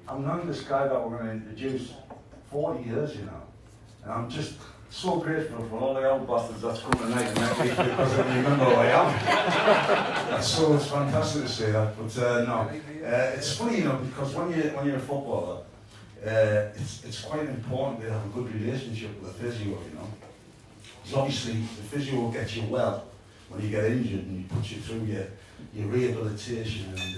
I've known this guy that we're going to introduce 40 years, you know, and I'm just so grateful for all the old bastards that's come tonight and next week because I remember who I am. So it's fantastic to say that, but no, it's funny, you know, because when you're a footballer, it's quite important to have a good relationship with the physio, you know. Because obviously the physio will get you well when you get injured and he puts you through your rehabilitation, and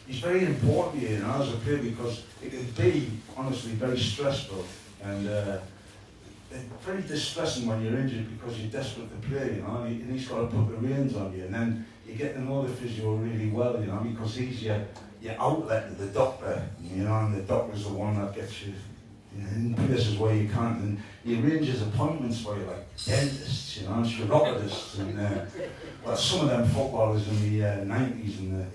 he's very important to you, you know, as a player, because it can be honestly very stressful and very distressing when you're injured because you're desperate to play, you know, and he's got to put the reins on you, and then you get to know the physio really well, you know, because he's your outlet to the doctor, you know, and the doctor's the one that gets you, you know, in places where you can't, and he arranges appointments for you, like dentists, you know, and chiropodists, and well, some of them footballers in the 90s and the,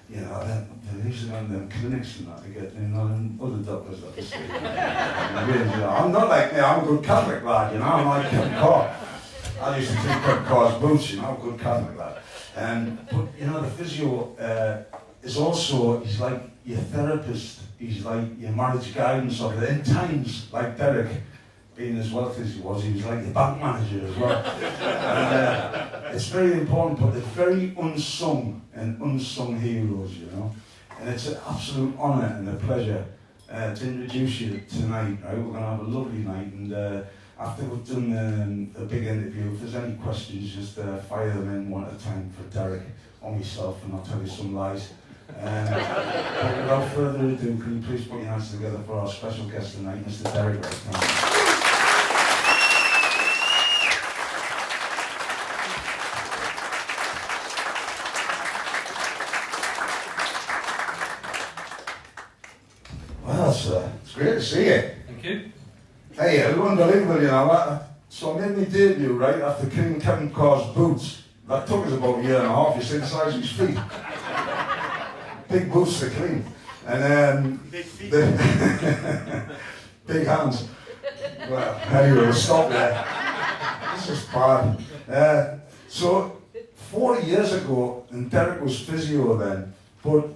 you know, they used to go in them clinics and that to get, you know, and other doctors that they say, you know, I'm not like me, I'm a good Catholic lad, you know, I'm like Kevin Carr. I used to take Kevin Carr's boots, you know, I'm a good Catholic lad. But, you know, the physio is also, he's like your therapist, he's like your marriage guidance of it. In times, like Derek, being as wealthy as he was like the bank manager as well. And it's very important, but they're very unsung heroes, you know. And it's an absolute honour and a pleasure to introduce you tonight, right? We're going to have a lovely night, and after we've done a big interview, if there's any questions, just fire them in one at a time for Derek or myself, and I'll tell you some lies. But without further ado, can you please put your hands together for our special guest tonight, Mr. Derek Wright. Well, sir, it's great to see you. Thank you. Hey, unbelievable, you know. So I made my debut, right, after King Kevin Carr's boots. That took us about a year and a half. You see the size of his feet. Big boots to clean. And big feet. Big hands. Well, anyway, we'll stop there. This is bad. So, 40 years ago, and Derek was physio then, but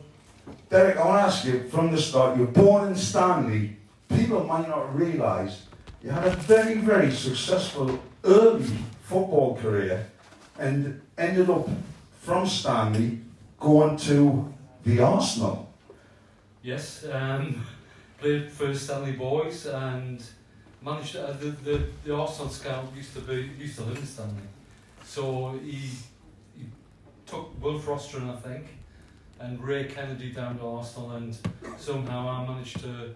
Derek, I want to ask you from the start, you're born in Stanley. People might not realise you had a very, very successful early football career and ended up from Stanley going to the Arsenal. Yes, played for Stanley Boys and managed the Arsenal scout used to live in Stanley, so he took Will Frostron, I think, and Ray Kennedy down to Arsenal, and somehow I managed to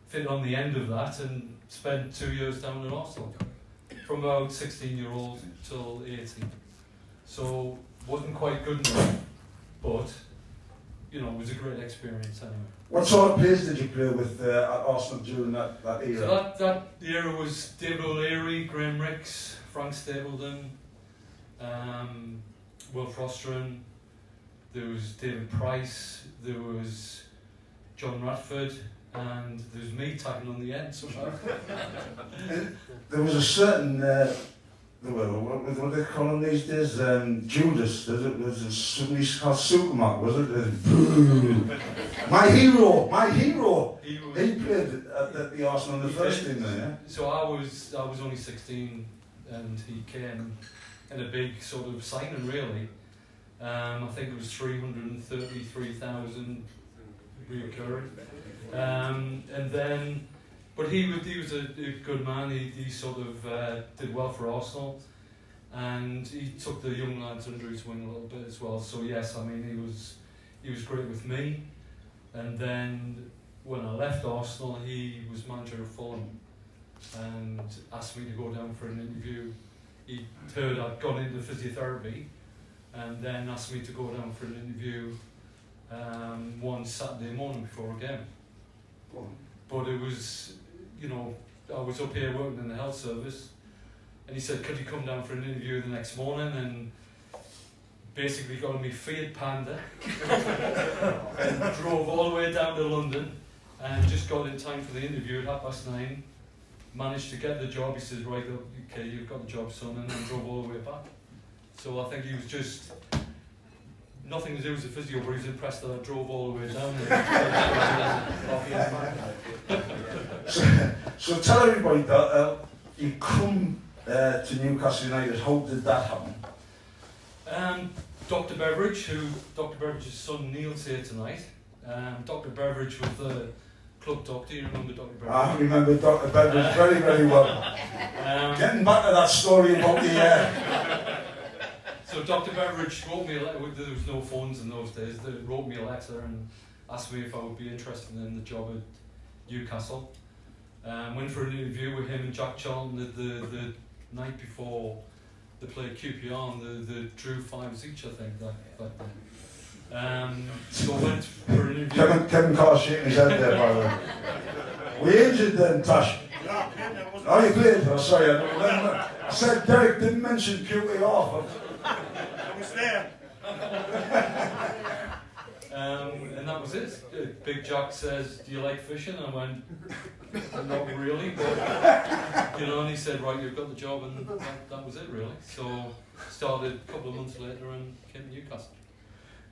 fit on the end of that and spent 2 years down at Arsenal, from about 16-year-old till 18. So wasn't quite good enough, but you know, it was a great experience anyway. What sort of players did you play with at Arsenal during that era? So that era was David O'Leary, Graham Ricks, Frank Stapleton, Will Frostron, there was David Price, there was John Radford, and there was me tagging on the end somehow. There was a certain, what do they call him these days? Judas, somebody called Supermarket, was it? My hero! He played at the Arsenal in the first team then, yeah? So I was only 16 and he came in a big sort of signing really. I think it was 333,000 reoccurring. And then, but he was a good man. He sort of did well for Arsenal, and he took the young lads under his wing a little bit as well. So yes, I mean he was great with me. And then when I left Arsenal, he was manager of Fulham, and asked me to go down for an interview. He heard I'd gone into physiotherapy, and then asked me to go down for an interview one Saturday morning before a game. But it was, you know, I was up here working in the health service, and he said, could you come down for an interview the next morning? And basically got on my Fiat Panda and drove all the way down to London, and just got in time for the interview at 9:30. Managed to get the job. He says, right, okay, you've got the job, son, and then drove all the way back. So I think he was just nothing to do with the physio, but he was impressed that I drove all the way down there. tell everybody that you come to Newcastle United. How did that happen? Dr. Beveridge's son Neil's here tonight. Dr. Beveridge was the club doctor. You remember Dr. Beveridge? I remember Dr. Beveridge very, very well. Getting back to that story about the... So Dr. Beveridge wrote me a letter. There was no phones in those days. They wrote me a letter and asked me if I would be interested in the job at Newcastle. Went for an interview with him and Jack Charlton the night before they played QPR, and they drew 5s each, I think, that day. So went for an interview. Kevin Carr's shaking his head there, by the way. We injured then, Tash. Oh, you played? Oh, sorry, I don't remember. I said Derek didn't mention QPR. I was there. And that was it. Big Jack says, "Do you like fishing?" I went, "Not really," but and he said, "Right, you've got the job," and that was it really. So started a couple of months later and came to Newcastle.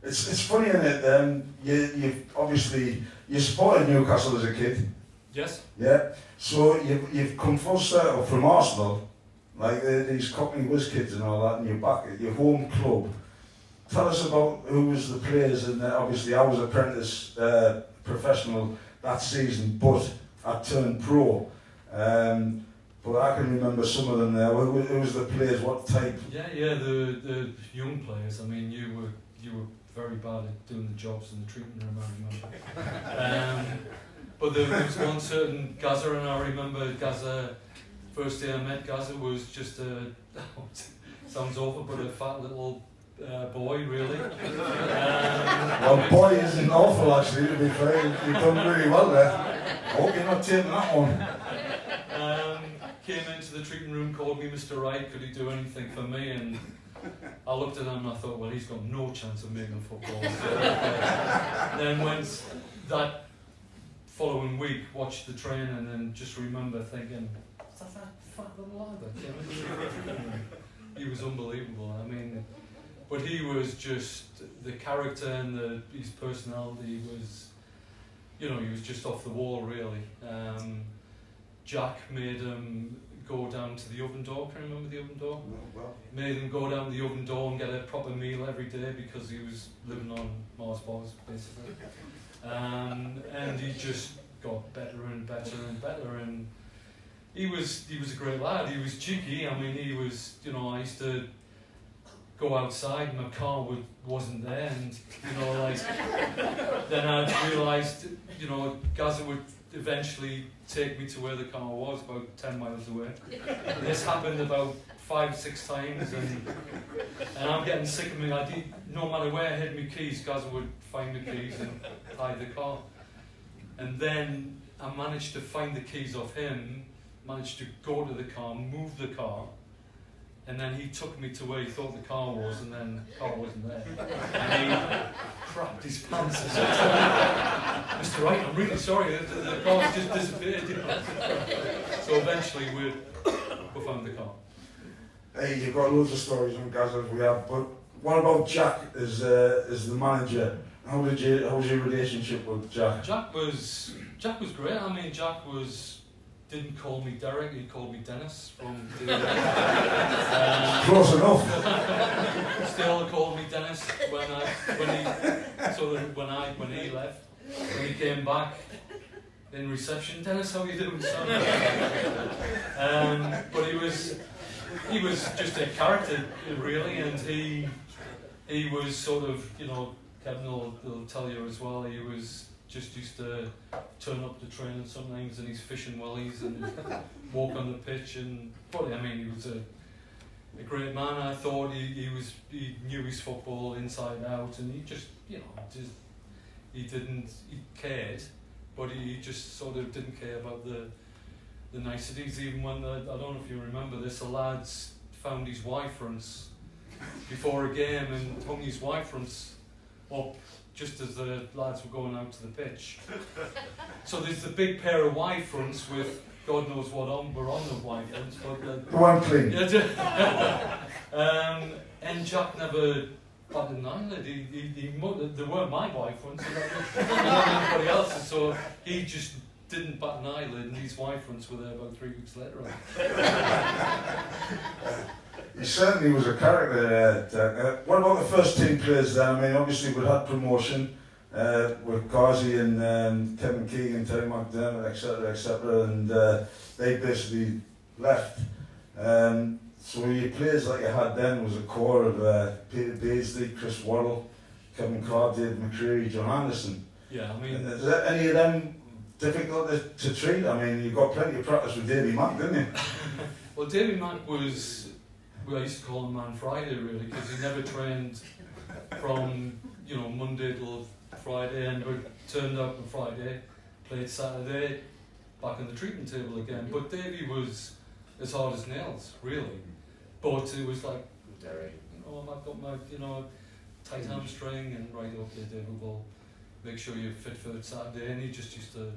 It's funny, isn't it? You've obviously you supported Newcastle as a kid. Yes. Yeah. So you've come full circle from Arsenal, like these Cockney whiz kids and all that, and you're back at your home club. Tell us about who was the players, and obviously I was apprentice professional that season, but I turned pro. But I can remember some of them there. Who was the players? What type? Yeah, the young players. I mean, you were very bad at doing the jobs in the treatment room, I remember. But there was one certain Gaza, and I remember Gaza. First day I met Gaza was just sounds awful, but a fat little boy, really. Well, boy isn't awful, actually, to be fair. You've done really well there. I hope you're not taking that one. Came into the treatment room, called me Mr. Wright, could he do anything for me? And I looked at him and I thought, well, he's got no chance of making football. So, then went that following week, watched the training, and then just remember thinking, is that fat little lad that came into the treatment room? He was unbelievable. I mean, but he was just the character and his personality was, he was just off the wall, really. Jack made him go down to the oven door. Can you remember the oven door? Well. Made him go down to the oven door and get a proper meal every day because he was living on Mars bars, basically. And he just got better and better and better. And he was a great lad. He was cheeky. I mean, he was, I used to go outside, my car wasn't there, and then I realised, Gaza would eventually take me to where the car was, about 10 miles away. And this happened about 5-6 times, and I'm getting sick of me. No matter where I hid my keys, Gaza would find the keys and hide the car. And then I managed to find the keys off him, managed to go to the car, move the car, and then he took me to where he thought the car was, and then the car wasn't there. And he crapped his pants. Mr. Wright, I'm really sorry, the car's just disappeared. So eventually we found the car. Hey, you've got loads of stories on Gaza as we have, but what about Jack as the manager? How was your relationship with Jack? Jack was great. I mean, Jack didn't call me Derek, he called me Dennis from Close enough. Still called me Dennis when he left. When he came back in reception, Dennis, how you doing, son? But he was just a character, really, and he was sort of, Kevin will tell you as well, he was just used to turn up to training sometimes in his fishing wellies and walk on the pitch, but I mean, he was a great man. I thought he knew his football inside out, and he just, he cared, but he just sort of didn't care about the niceties. Even when I don't know if you remember this, the lads found his Y fronts before a game and hung his Y fronts up just as the lads were going out to the pitch. So there's the big pair of Y fronts with God knows what were on the Y fronts, but the one clean. And Jack never batted an eyelid. They weren't my Y fronts, they weren't anybody else's. So he just didn't bat an eyelid, and his wife once were there about 3 weeks later. He certainly was a character. What about the first team players then? I mean, obviously we had promotion with Ghazi and Kevin Keegan, Terry McDermott, etc., and they basically left. So your players that you had then was a core of Peter Beardsley, Chris Waddle, Kevin Carr, Dave McCreary, John Anderson. Yeah, I mean... Is there any of them difficult to treat? I mean, you got plenty of practice with Davy Mack, didn't you? Well, Davy Mack was... Well, I used to call him Man Friday, really, because he never trained from, Monday till Friday, and turned up on Friday, played Saturday, back on the treatment table again. But Davy was as hard as nails, really. But it was like, I've got my, tight hamstring, and right, okay, David, will make sure you're fit for Saturday. And he just used to,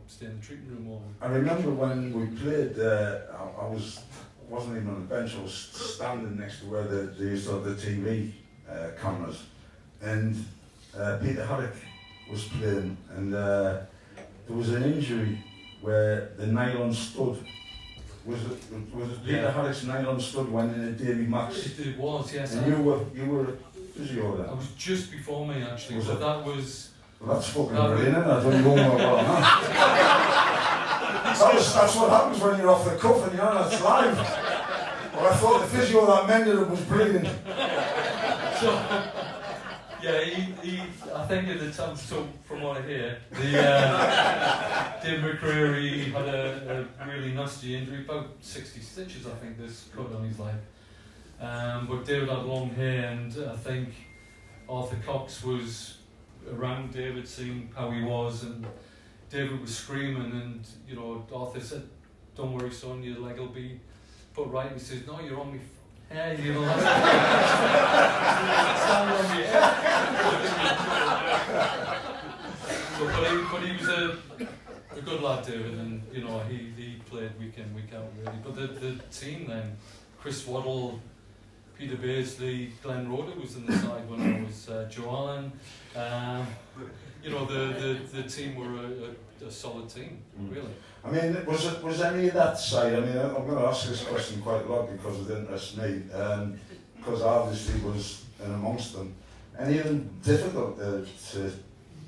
stay in the treatment room all. I remember when we played, I wasn't even on the bench, I was standing next to where they used to have the TV cameras, and Peter Haddock was playing, and there was an injury where the nylon stud, was it Peter Haddock's nylon stud went in a Davy Max? It was, yes. And you were a physio then? I was just before me, actually, Was but it? that was... Well, that's fucking brilliant, isn't it? I don't know what that's what happens when you're off the cuff and you're on live. Well, I thought the physio that mended it was brilliant. So, yeah, he I think at the time, so from what I hear, Dave McCreary had a really nasty injury, about 60 stitches, I think, this cut on his leg. But David had long hair, and I think Arthur Cox was around David, seeing how he was, and David was screaming, and Arthur said, "Don't worry, son, your leg will be put right." And he says, "No, you're on me hair, stand on your hair." But he was a good lad, David, and he played week in, week out, really. But the team then, Chris Waddle, Peter Beardsley, Glenn Roder was on the side when I was Joe Allon. The team were a solid team, really. I mean, was any of that side? I mean, I'm going to ask this question quite a lot because it interests me, because I obviously was in amongst them. Any of them difficult to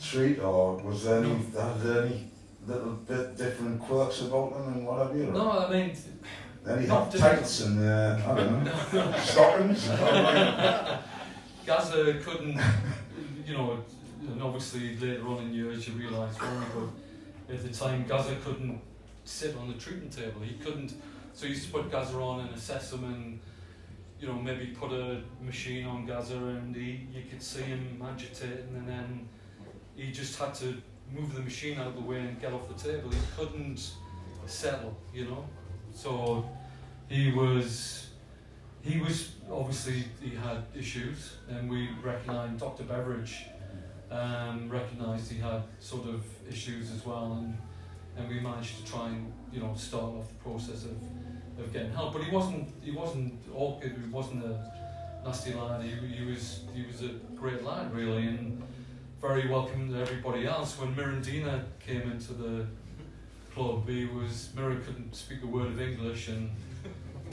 treat, or was there any little bit different quirks about them and whatever? No, I mean. Then you have tights and, I don't know, stockings. Gaza couldn't, and obviously later on in years you realise why, but at the time Gaza couldn't sit on the treatment table. He couldn't, so he used to put Gaza on and assess him, and, maybe put a machine on Gaza, and you could see him agitating, and then he just had to move the machine out of the way and get off the table. He couldn't settle, So he was obviously, he had issues, and we recognised, Dr. Beveridge recognised he had sort of issues as well, and we managed to try and start off the process of getting help. But he wasn't awkward, he wasn't a nasty lad, he was a great lad, really, and very welcoming to everybody else. When Mirandina came into the club, Mira couldn't speak a word of English, and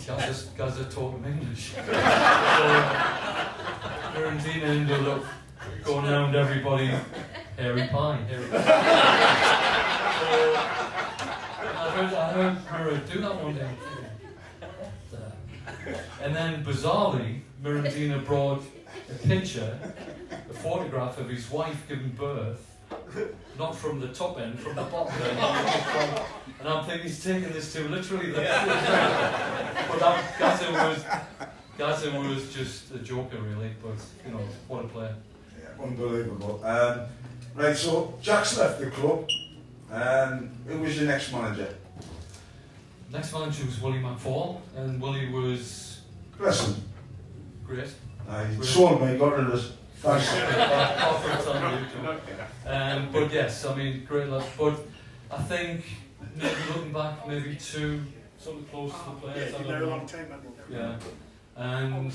Gaza taught him English. So Mirandina ended up going around everybody, hairy pie. I heard Mira do that one day. And then bizarrely, Mirandina brought a picture, a photograph of his wife giving birth, not from the top end, from the bottom end. And I'm thinking he's taking this to literally the but Gaza was just a joker, really, but what a player. Yeah, unbelievable. Right, so Jack's left the club, and who was your next manager? Next manager was Willie McFall, and Willie was... Bless him. Great. He sold me, got rid of us. Thanks. But yes, I mean, great lad. But I think, maybe looking back, maybe two sort of close to the players. Yeah, you've a long time, yeah. And,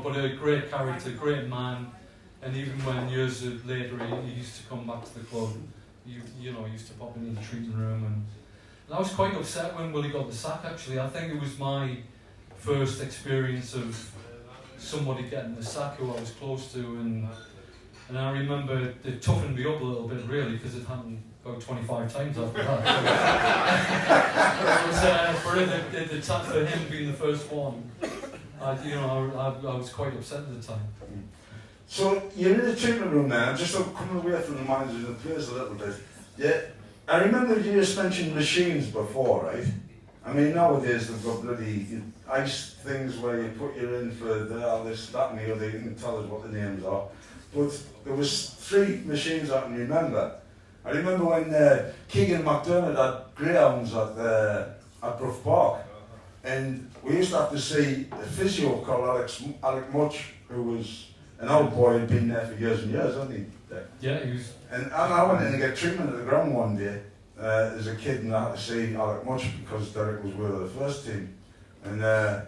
but a great character, great man. And even when years later he used to come back to the club, you know, used to pop into the treating room, and I was quite upset when Willie got the sack. Actually, I think it was my first experience of somebody getting the sack who I was close to, and I remember it toughened me up a little bit, really, because it happened about 25 times after that. For him being the first one, I was quite upset at the time. So you're in the treatment room now, just coming away from the managers and the players a little bit. Yeah, I remember you just mentioned machines before, right? I mean, nowadays they've got bloody ice things where you put you in for this, that and the other. You can tell us what the names are. But there was 3 machines I can remember. I remember when Keegan McDermott had greyhounds at Brough Park, and we used to have to see a physio called Alec Much, who was an old boy, had been there for years and years, hadn't he? Yeah, he was. And I went in to get treatment at the ground one day as a kid, and I had to see Alec Much because Derek was with the first team. And I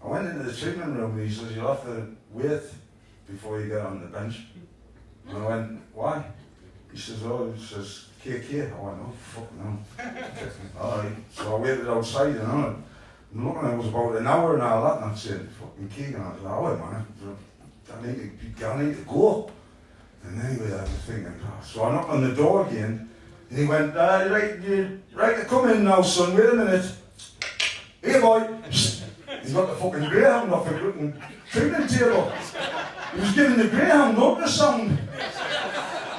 went into the treatment room, and he says, "You'll have to wait before you get on the bench." And I went, "Why?" He says, KK. I went, "Oh, fuck no." Alright, so I waited outside, and I'm looking, it was about an hour and all that, and I'm saying, "Fucking Keegan." I said, "Oh, man, I need to go." And anyway, I was thinking, so I knocked on the door again, and he went, right, come in now, son, wait a minute. Here, boy. He's got the fucking greyhound off the fucking treatment table. He was giving the greyhound ultrasound.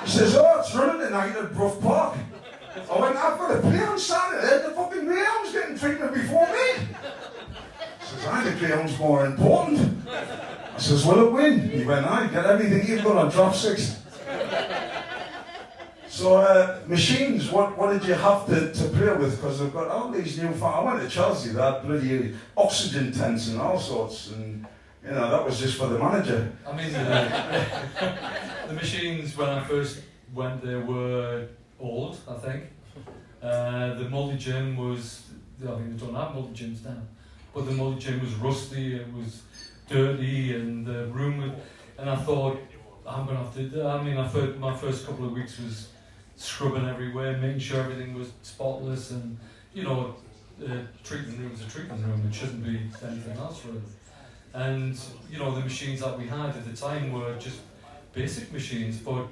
He says, "Oh, it's running tonight at Brough Park." I went, "I've got to play on Saturday. The fucking greyhound's getting treatment before me." He says, "I think greyhound's more important." I says, "Will it win?" He went, "I get everything you've got on drop 6. So, machines, what did you have to play with? Because they've got all these new... I went to Chelsea, they had bloody oxygen tents and all sorts, and, you know, that was just for the manager. I mean, the machines, when I first went there, were old, I think. The multi-gym was... I mean, they don't have multi-gyms now, but the multi-gym was rusty, it was dirty, and the room... And I thought, I'm going to have to... I mean, my first couple of weeks was scrubbing everywhere, making sure everything was spotless, and, you know, treatment room's a treatment room, it shouldn't be anything else, really. And, you know, the machines that we had at the time were just basic machines, but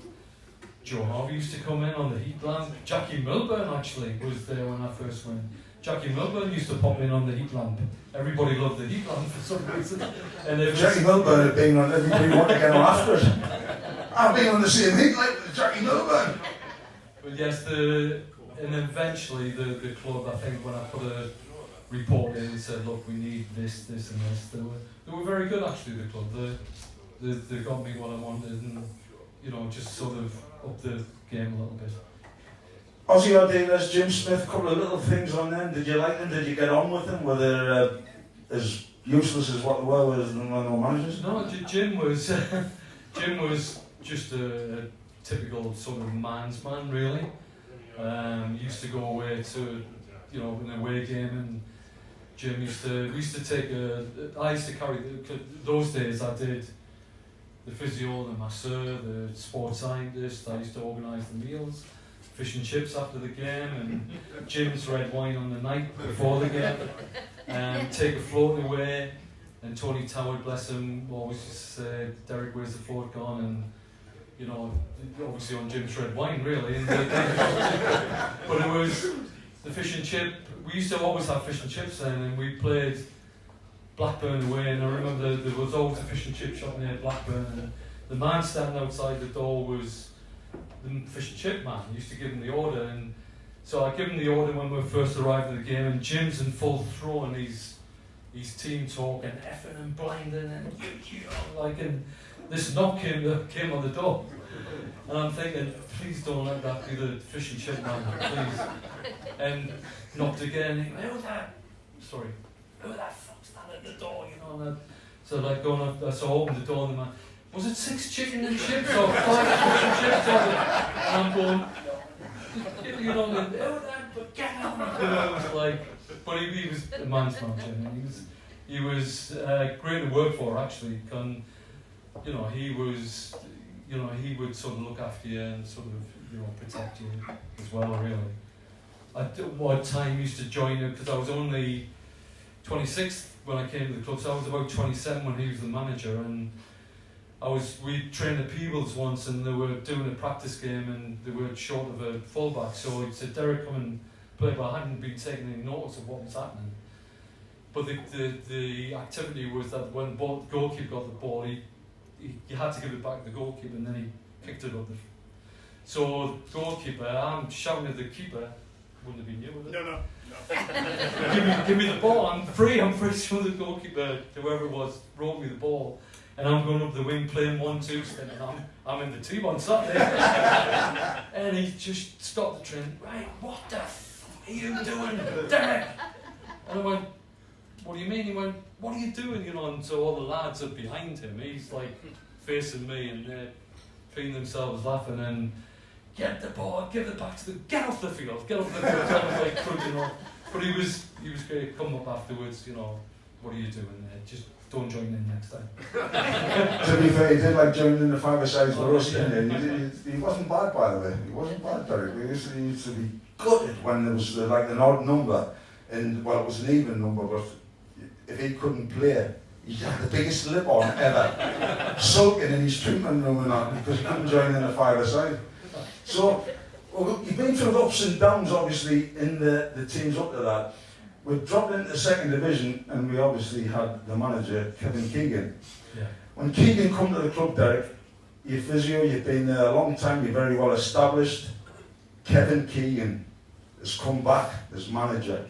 Joe Harvey used to come in on the heat lamp. Jackie Milburn, actually, was there when I first went. Jackie Milburn used to pop in on the heat lamp. Everybody loved the heat lamp for some reason. And Jackie Milburn had been on everybody wanted to get on after it. I've been on the same heat lamp with Jackie Milburn. But yes, and eventually the club, I think, when I put a report in and said, "Look, we need this, this and this," they were very good, actually, the club. They got me what I wanted, and, you know, just sort of up the game a little bit. Aussie Ardenas, Jim Smith, a couple of little things on them. Did you like them? Did you get on with them? Were they as useless as what they were as normal managers? No, Jim was just a typical sort of man's man, really. Used to go away to, you know, an away game, and Jim we used to take I used to carry, those days I did the physio, the masseur, the sports scientist. I used to organise the meals, fish and chips after the game, and Jim's red wine on the night before the game, and take a float away. And Tony Toward, bless him, always used to say, "Derek, where's the float gone?" And, you know, obviously on Jim's red wine, really. And but it was the fish and chip. We used to always have fish and chips then, and we played Blackburn away, and I remember there was always a fish and chip shop near Blackburn, and the man standing outside the door was the fish and chip man. He used to give him the order, and so I give him the order when we first arrived at the game, and Jim's in full throw, and he's team talk and effing and blinding and like, and this knock came on the door, and I'm thinking, please don't let that be the fish and chip man, please. And knocked again, and he went, who the fuck's that at the door, you know? And so like going up, so I opened the door, and the man, "Was it 6 chicken and chips or 5 fish and chips?" And I'm going, you know, but get out. You know, it was like, but he was a man's man, Jim. He was great to work for, actually. You know, he would sort of look after you and sort of protect you as well, really. What time used to join it, because I was only 26 when I came to the club, so I was about 27 when he was the manager, and we trained at Peebles once, and they were doing a practice game, and they were short of a fullback, so he said, Derek, come and play, but I hadn't been taking any notice of what was happening. But the activity was that when the goalkeeper got the ball, he had to give it back to the goalkeeper, and then he kicked it up. So goalkeeper, I'm shouting at the keeper, wouldn't have been you, would it? No. give me the ball, I'm free. So the goalkeeper, whoever it was, brought me the ball, and I'm going up the wing playing 1-2, and I'm in the team on Saturday. And he just stopped the train. Right, what the f are you doing, Derek? And I went, what do you mean? He went, what are you doing? And so all the lads are behind him. He's like facing me, and they're feeling themselves laughing, and get the ball, give it back to get off the field, get off the field. I was like trudging off. But he was great. Come up afterwards, what are you doing there? Just don't join in next time. To be fair, he did like joining in the five-a-sides with us, didn't he? He wasn't bad, by the way. He wasn't bad, Derek. He used to be gutted when there was like an odd number, and well, it was an even number, but if he couldn't play, he had the biggest lip on ever, sulking in his treatment room and that, because he couldn't join in the five-a-side. So, you've been through the ups and downs, obviously, in the teams up to that. We dropped into the second division, and we obviously had the manager, Kevin Keegan. Yeah. When Keegan come to the club, Derek, you're physio, you've been there a long time, you're very well established. Kevin Keegan has come back as manager.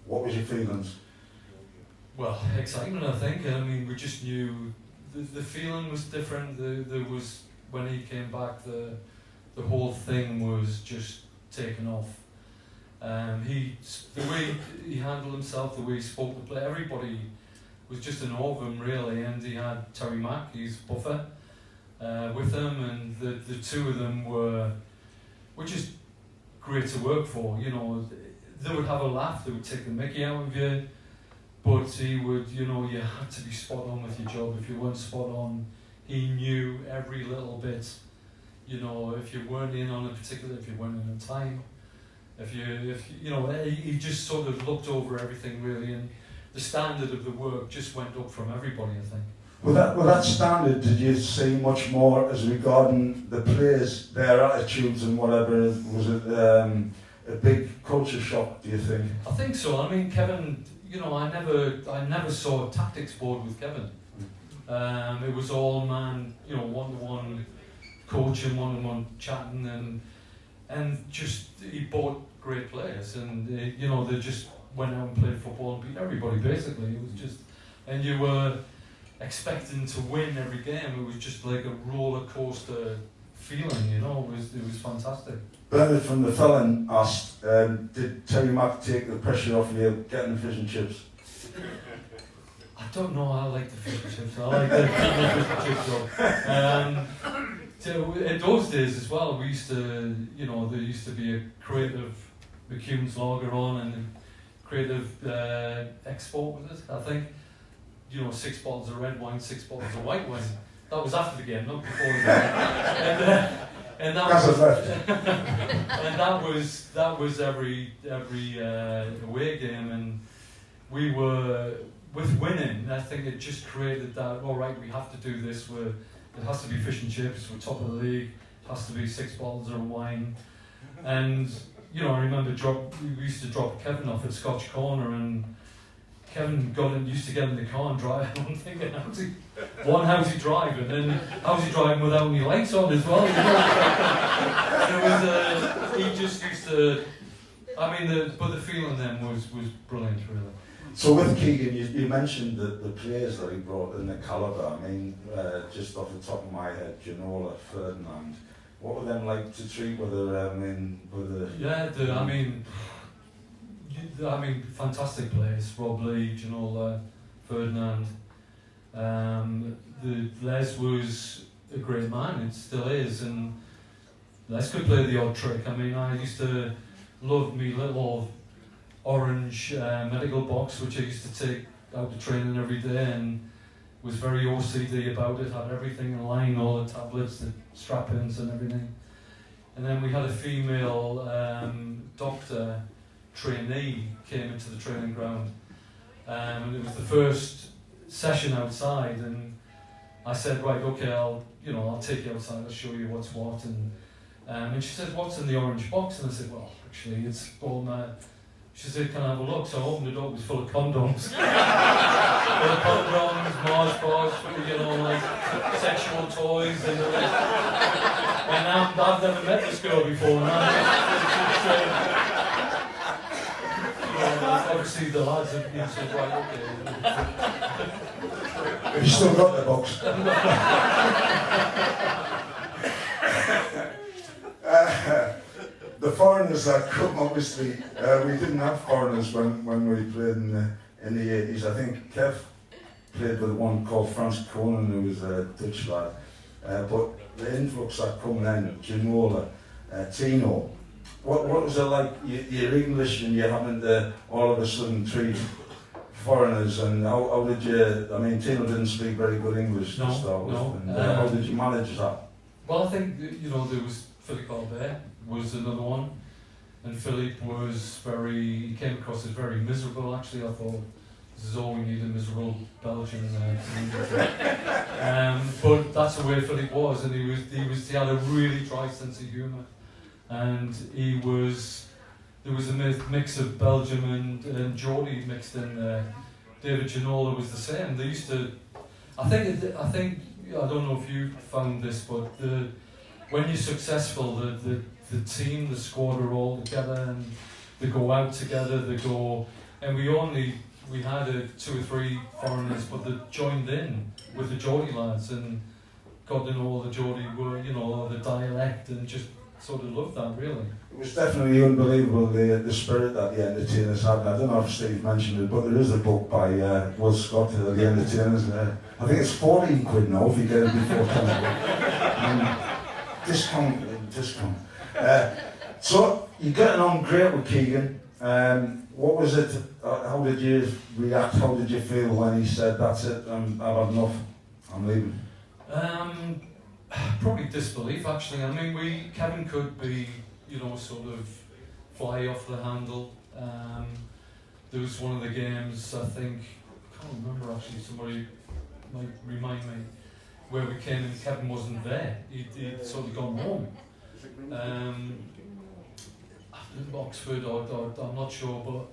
What was your feelings? Well, excitement, I think. I mean, we just knew the feeling was different. There was, when he came back, the whole thing was just taken off. The way he handled himself, the way he spoke to play, everybody was just in awe of him, really. And he had Terry Mack, he's buffer, with him, and the two of them were just great to work for. They would have a laugh, they would take the mickey out of you, but he would, you had to be spot on with your job. If you weren't spot on, he knew every little bit. If you weren't in on a particular, if you weren't in a time, he just sort of looked over everything, really, and the standard of the work just went up from everybody, I think. With that standard, did you see much more as regarding the players, their attitudes and whatever? Was it a big culture shock, do you think? I think so. I mean, Kevin, I never saw a tactics board with Kevin. It was all man, one-to-one coaching, one-to-one chatting, and just he bought great players, and they just went out and played football and beat everybody, basically. It was just, and you were expecting to win every game. It was just like a roller coaster feeling, it was fantastic. Bernard from the Felon asked, did Terry Mack take the pressure off you getting the fish and chips? I don't know, I like the fish and chips. I like the fish and chips though. In those days as well, we used to, there used to be a creative McCune's lager on, and a creative export with it, I think. 6 bottles of red wine, 6 bottles of white wine. That was after the game, not before the game. And that was every away game, and we were with winning. I think it just created that. All right, we have to do this. It has to be fish and chips. We're top of the league. It has to be 6 bottles of wine. And I remember we used to drop Kevin off at Scotch Corner, and Kevin used to get in the car and drive. I'm thinking, how's he driving? And how's he driving without any lights on as well? He just used to. I mean, but the feeling then was brilliant, really. So with Keegan, you mentioned the players that he brought in the calibre. I mean, just off the top of my head, Ginola, Ferdinand. What were them like to treat? I mean, fantastic players. Rob Lee, Ginola, Ferdinand. Les was a great man. It still is, and Les could play the odd trick. I mean, I used to love me little orange medical box, which I used to take out to training every day, and was very OCD about it. Had everything in line, all the tablets, the strap-ins and everything. And then we had a female doctor trainee came into the training ground, and it was the first session outside, and I said, right, okay, I'll take you outside, I'll show you what's what, and she said, what's in the orange box? And I said, well, actually, it's all my... She said, can I have a look? So I opened it up, it was full of condoms. Full of condoms, Mars bars, like sexual toys, and I've never met this girl before, and obviously the lads have been said, right, okay. You still got the box. The foreigners that come, obviously, we didn't have foreigners when we played in the 80s. I think Kev played with one called Franz Conan, who was a Dutch lad. But the influx that come then, Ginola, Tino, what was it like? You're English and you're having to all of a sudden treat foreigners, and how did you, I mean, Tino didn't speak very good English to start with, and how did you manage that? Well, I think, there was Philippe Albert was another one, and Philippe he came across as very miserable. Actually, I thought, this is all we need, a miserable Belgian but that's the way Philippe was, and he had a really dry sense of humour, and there was a mix of Belgium and Geordie mixed in there. David Ginola was the same. They used to, I think I don't know if you found this, but when you're successful, the team, the squad are all together, and they go out together, and we had 2 or 3 foreigners, but they joined in with the Geordie lads and got to know all the Geordie word, the dialect, and just sort of loved that, really. It was definitely unbelievable, the spirit that the Entertainers had. I don't know if Steve mentioned it, but there is a book by Will Scott, The Entertainers. I think it's £14 now if you get it before 10. Discount. So you're getting on great with Keegan. What was it? How did you react? How did you feel when he said, "That's it, I've had enough, I'm leaving"? Probably disbelief, actually. I mean, Kevin could be, sort of fly off the handle. There was one of the games, I think, I can't remember actually. Somebody might remind me, where we came and Kevin wasn't there. He'd sort of gone home. Oxford, or I'm not sure, but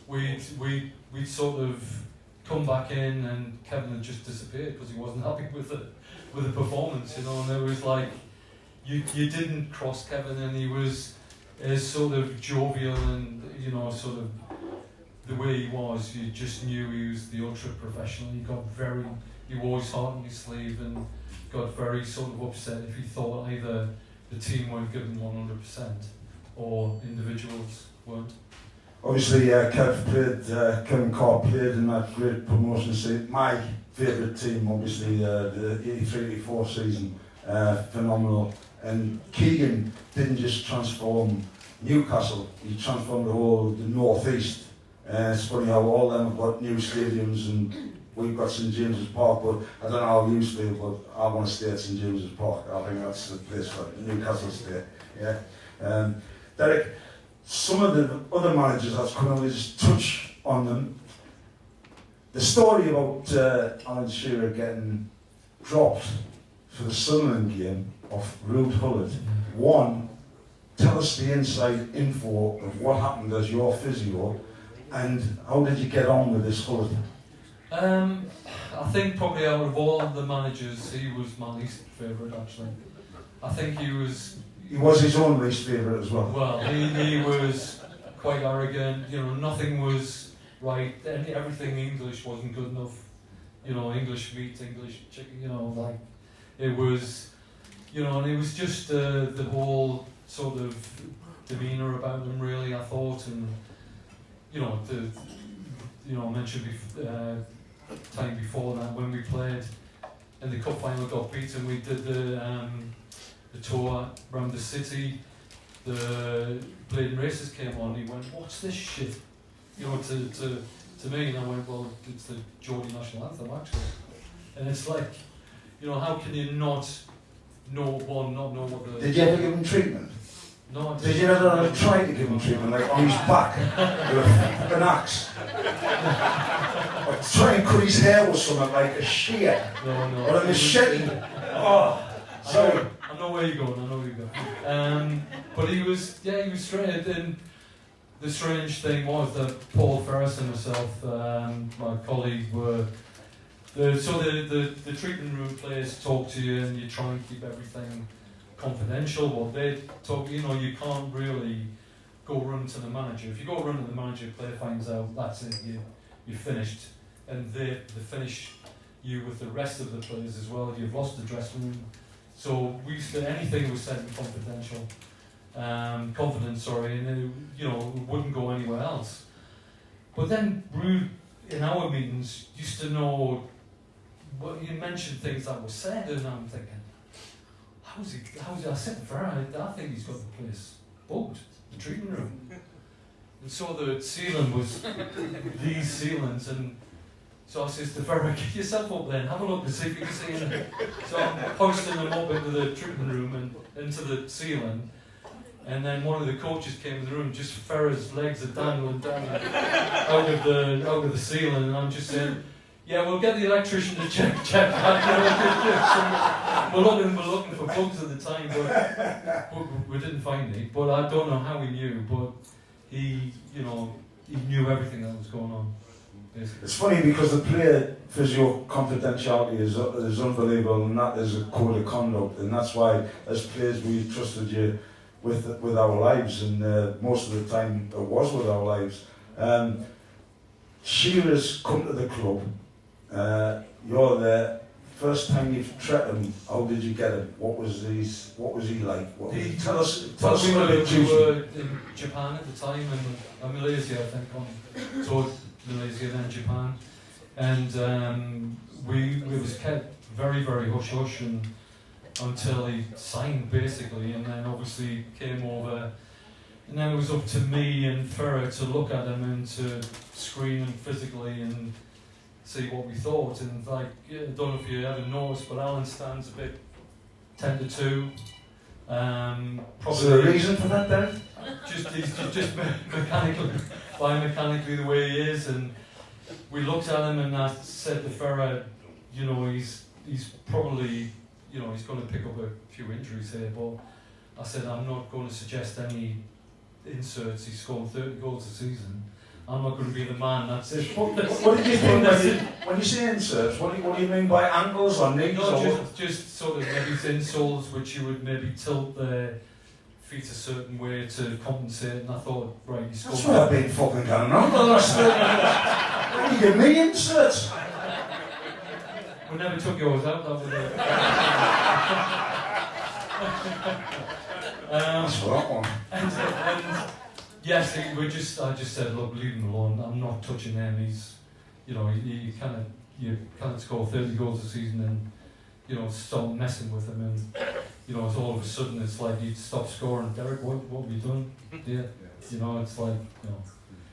we'd sort of come back in, and Kevin had just disappeared because he wasn't happy with the performance, and it was like you didn't cross Kevin, and he was as sort of jovial, and sort of the way he was, you just knew he was the ultra professional. He wore his heart on his sleeve, and got very sort of upset if he thought either the team weren't giving 100% or individuals weren't. Obviously, Kevin Carr played in that great promotion season. My favourite team, obviously, the 83-84 season, phenomenal. And Keegan didn't just transform Newcastle, he transformed the North East. It's funny how all them have got new stadiums, and we've got St James's Park, but I don't know how you feel, but I want to stay at St James's Park. I think that's the place for Newcastle to stay. Yeah. Derek, some of the other managers that's come on, just touch on them. The story about Alan Shearer getting dropped for the Sunderland game off Rude Hullett. One, tell us the inside info of what happened as your physio, and how did you get on with this Hullett? I think probably out of all the managers, he was my least favourite, actually. I think he was his own least favourite as well. Well, he was quite arrogant, nothing was right, everything English wasn't good enough, English meat, English chicken, it was, and it was just the whole sort of demeanour about him, really, I thought, and, I mentioned time before that, when we played in the cup final, got beaten, we did the tour around the city, the Blade Races came on, he went, "What's this shit?" To me, and I went, "Well, it's the Geordie national anthem, actually." And it's like, how can you not know what the... Did you ever give him treatment? No, I Did you ever try to give him treatment, like on his back, with an axe? Or try and cut his hair with something like a shear? No. Or a machete? Oh, sorry. I know where you're going. But he was straight. And the strange thing was that Paul Ferris and myself, my colleague, were the treatment room players talk to you, and you try and keep everything confidential. What they talk, you can't really go run to the manager. If you go run to the manager, the player finds out, that's it, you're finished, and they finish you with the rest of the players as well. You've lost the dressing room. So we used to, anything was said in confidence, and it wouldn't go anywhere else. But then Rude in our meetings used to know. Well, you mentioned things that were said, and I'm thinking, how's he? I said to Ferrer, I think he's got the place bugged, the treatment room. And so the ceiling was these ceilings, and so I says to Ferrer, get yourself up there and have a look and see if you can see anything. So I'm hoisting them up into the treatment room and into the ceiling. And then one of the coaches came in the room, just Ferrer's legs are dangling down out of the ceiling, and I'm just saying, yeah, we'll get the electrician to check that. We're looking for bugs at the time, but we didn't find any. But I don't know how he knew, but he knew everything that was going on. Basically. It's funny because the player physio confidentiality is unbelievable, and that is a code of conduct, and that's why as players we trusted you with our lives, and most of the time it was with our lives. Shearer's come to the club. You're the first time you've treated him. How did you get him? What was he like? Tell us we about were in Japan at the time, and Malaysia, I think, on tour Malaysia, then Japan, and we was kept very, very hush hush and until he signed basically, and then obviously came over, and then it was up to me and Ferrer to look at him and to screen him physically and see what we thought. And I don't know if you ever noticed, but Allon stands a bit 10-2. Probably. Is there a reason for that, then? He's just mechanically the way he is, and we looked at him and I said to Ferrer, he's probably, he's going to pick up a few injuries here, but I said I'm not going to suggest any inserts. He's scored 30 goals a season. I'm not going to be the man that says. What did you think when you say inserts? What do you mean by ankles or knees? No, just sort of maybe insoles which you would maybe tilt the feet a certain way to compensate. And I thought, right, he scored. That's what I've been fucking going on the last 30 minutes. What do you give me inserts? We never took yours out, that was it. That's for that one. And yes, I just said, look, leave him alone. I'm not touching him. He's, you can't score 30 goals a season and, start messing with him. And, it's all of a sudden, it's like he'd stop scoring. Derek, what have you done? Yeah. It's like,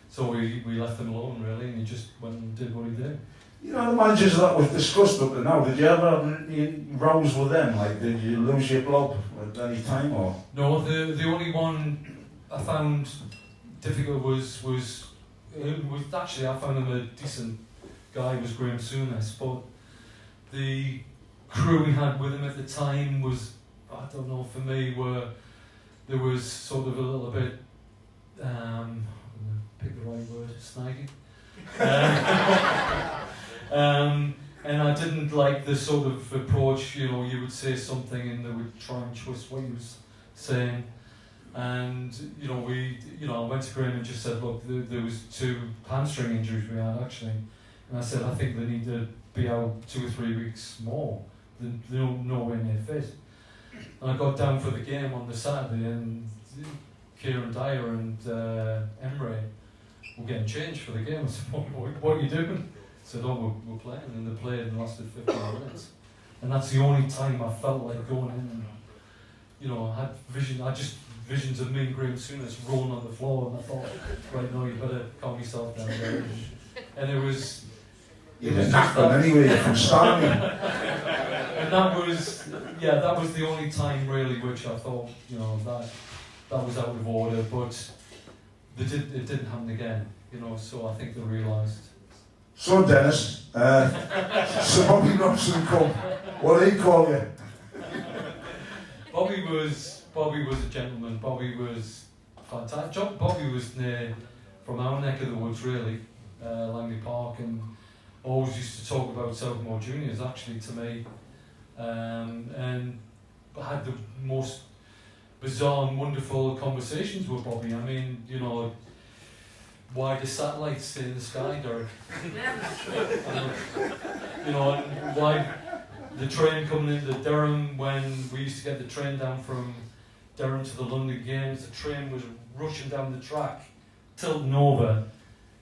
So we left him alone, really, and he just went and did what he did. The managers that was discussed up to now, did you ever have any rows with them? Like, did you lose your blob at any time, or? No, the only one I found difficult was actually, I found him a decent guy, was Graham Souness, but the crew we had with him at the time was, I don't know, for me, there was sort of a little bit, pick the right word, snaggy. And I didn't like the sort of approach, you would say something and they would try and twist what he was saying. And, I went to Graham and just said, look, there was 2 hamstring injuries we had actually. And I said, I think they need to be out 2 or 3 weeks more. They're nowhere near fit. And I got down for the game on the Saturday, and Kieran Dyer and Emre were getting changed for the game. I said, what are you doing? I said, we're playing. And they played and lasted 15 minutes. And that's the only time I felt like going in and, I had visions of me and Graham Souness rolling on the floor, and I thought, right, no, you better calm yourself down there. And it was... You didn't knock them anyway, from starting. And that was the only time really which I thought, that was out of order, but it didn't happen again, you know, so I think they realised. So Dennis, so Bobby Robson come, what did he call you? Bobby was a gentleman. Bobby was fantastic. Bobby was from our neck of the woods, really, Langley Park, and always used to talk about Southmore Juniors actually to me, and had the most bizarre and wonderful conversations with Bobby. I mean, you know, why do satellites stay in the sky, Derek? You know, and why the train coming into Durham, when we used to get the train down from Durham to the London Games, the train was rushing down the track, tilting over,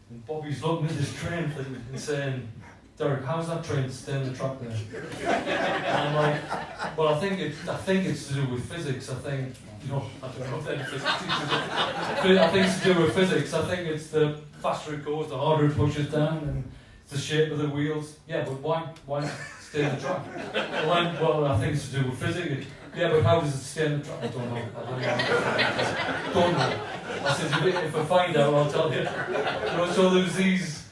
and Bobby's looking at this train thing and saying, Derek, how's that train staying on the track there? And I'm like, well, I think it's to do with physics. I think, you know, I don't know if any physics teachers, I think it's to do with physics. I think it's the faster it goes, the harder it pushes down, and it's the shape of the wheels. Yeah, but why stay on the track? Well, I think it's to do with physics. Yeah, but how does it stay on the track? I don't know. Don't know. I said, if I find out, I'll tell you. You know, so there was these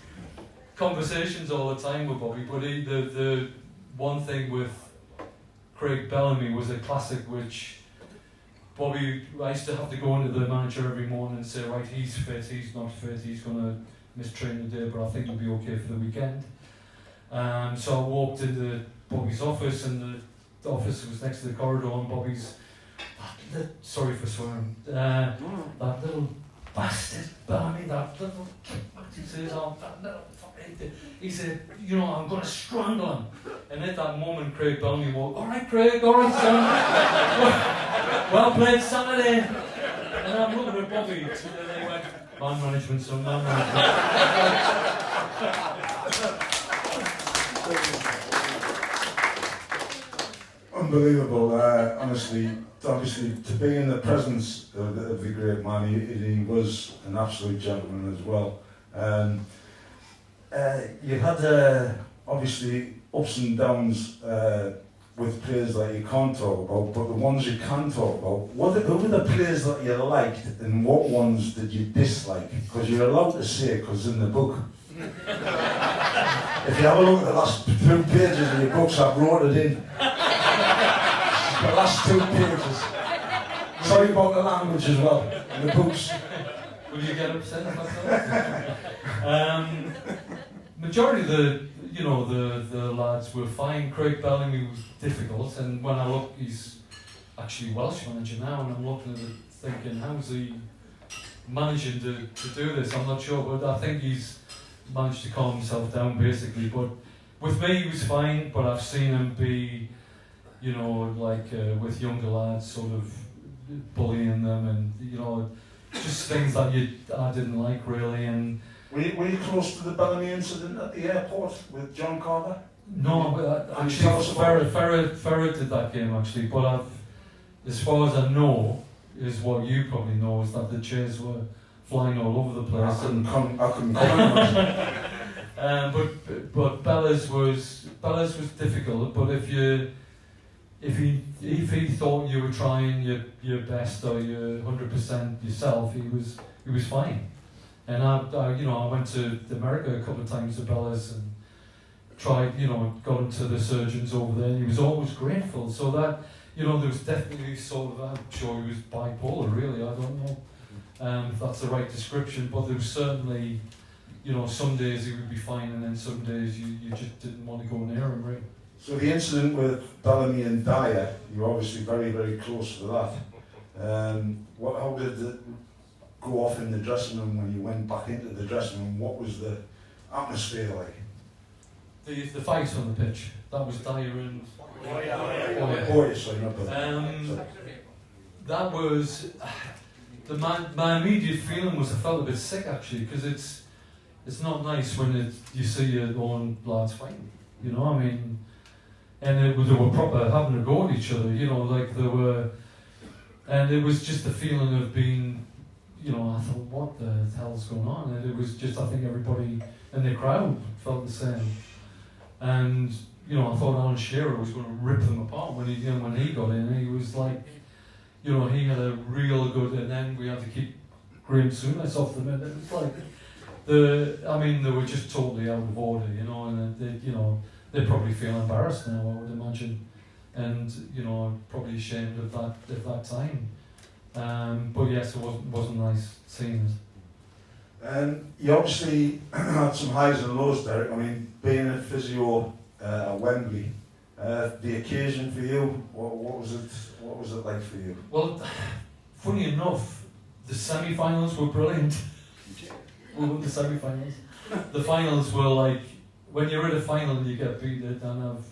conversations all the time with Bobby, but the one thing with Craig Bellamy was a classic, which Bobby, I used to have to go into the manager every morning and say, right, he's fit, he's not fit, he's going to miss training today, but I think he'll be okay for the weekend. So I walked into Bobby's office, and the office was next to the corridor, and Bobby's, sorry for swearing, that little bastard Bellamy, that little, he said, you know, I'm going to strangle him. And at that moment, Craig Bellamy walked, all right, Craig, all right, son. Well played Saturday. And I'm looking at Bobby, and then he went, man management, son, man management. Unbelievable, honestly, obviously, to be in the presence of the great man, he was an absolute gentleman as well. You had obviously ups and downs with players that you can't talk about, but the ones you can talk about, who were the players that you liked and what ones did you dislike? Because you're allowed to say, because in the book. If you have a look at the last 2 pages of your books, I've wrote it in. The last 2 pages. Sorry about the language as well, in the books. Will you get upset if I majority of the lads were fine. Craig Bellamy was difficult, and when I look, he's actually Welsh manager now, and I'm looking at it thinking, how's he managing to do this? I'm not sure, but I think he's managed to calm himself down basically. But with me, he was fine, but I've seen him be, you know, like with younger lads, sort of bullying them, and you know, just things that I didn't like really. And were you close to the Bellamy incident at the airport with John Carver? No, actually, Ferret did that game actually. But as far as I know, is what you probably know, is that the chairs were flying all over the place. I couldn't comment. But Bellas was difficult. But if he thought you were trying your best or your 100% yourself, he was fine. And I went to America a couple of times to Bellas and tried, got him to the surgeons over there, and he was always grateful. So that, there was definitely sort of, I'm sure he was bipolar really, I don't know if that's the right description, but there was certainly, some days he would be fine, and then some days you just didn't want to go near him really. So the incident with Bellamy and Dyer, you're obviously very, very close to that. How did it go off in the dressing room when you went back into the dressing room? What was the atmosphere like? The fight on the pitch, that was Dyer and that was my immediate feeling was I felt a bit sick actually, because it's not nice when you see your own lads fighting, I mean, and they were proper having a go at each other, like they were, and it was just the feeling of being, I thought, what the hell's going on? And it was just, I think everybody in the crowd felt the same. And, I thought Alan Shearer was going to rip them apart when he got in. He was like, you know, he had a real good, and then we had to keep Graham Souness off them, and it was like they were just totally out of order, you know, and they probably feel embarrassed now, I would imagine, and you know, probably ashamed of that time. But yes, it wasn't nice seeing it. You obviously had some highs and lows, Derek. I mean, being a physio at Wembley, the occasion for you, what was it? What was it like for you? Well, funny enough, the semi-finals were brilliant. We won the semi-finals. The finals were like, when you're at a final and you get beaten, and I've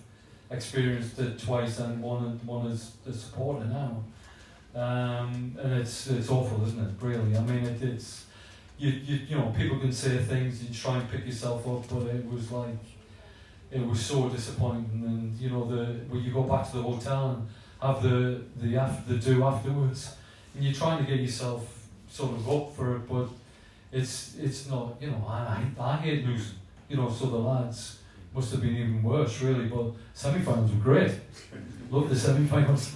experienced it twice, and one as a supporter now. And it's awful, isn't it? Really, I mean, it's you know, people can say things, you try and pick yourself up, but it was so disappointing. And you know, when you go back to the hotel and have the do afterwards, and you're trying to get yourself sort of up for it, but it's not. You know, I hate losing. You know, so the lads must have been even worse, really. But semi-finals were great. Love the semi-finals.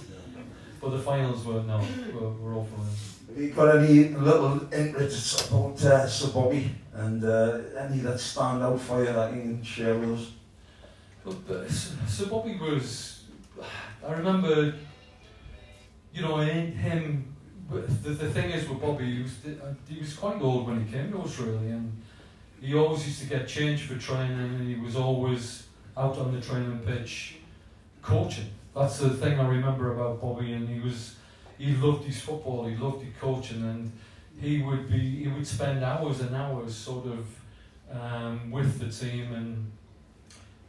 But the finals were awful. Have you got any little interests about Sir Bobby, and any that stand out for you that you can share with us? But Sir Bobby was, I remember, you know, him. The thing is with Bobby, he was quite old when he came to us, really, and he always used to get changed for training, and he was always out on the training pitch coaching. That's the thing I remember about Bobby, and he loved his football, he loved his coaching, and he would spend hours and hours sort of with the team, and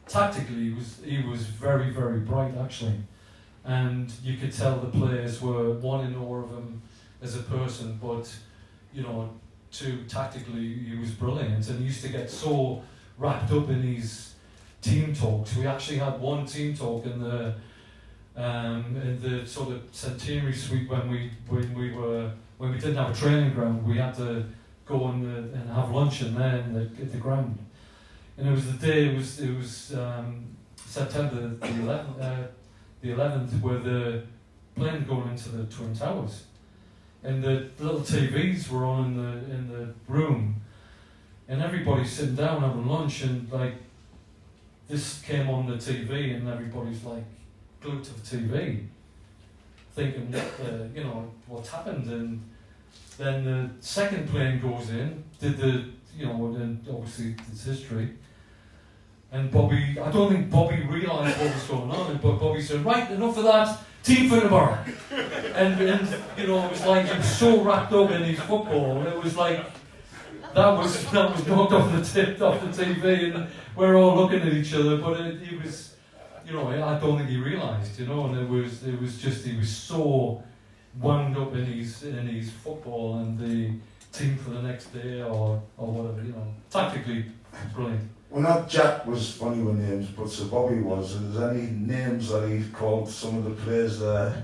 tactically he was very, very bright actually, and you could tell the players were one in awe of him as a person, but you know, tactically he was brilliant, and he used to get so wrapped up in his team talks. We actually had one team talk in the sort of centenary suite when we didn't have a training ground. We had to go and have lunch in there at the ground, and it was the day. It was September the 11th, where the plane going into the Twin Towers, and the little TVs were on in the room, and everybody's sitting down having lunch, and like this came on the TV, and everybody's like glued to the TV, thinking you know, what's happened. And then the second plane goes in, and obviously it's history. And Bobby, I don't think Bobby realised what was going on, but Bobby said, right, enough of that, team for tomorrow. and you know, it was like he was so wrapped up in his football, it was like that was knocked off the TV, and we're all looking at each other, but he was, you know, I don't think he realised, you know, and it was just, he was so wound up in his football and the team for the next day or whatever, you know. Tactically, brilliant. Well, not Jack was funny with names, but Sir Bobby was. And is there any names that he called some of the players there?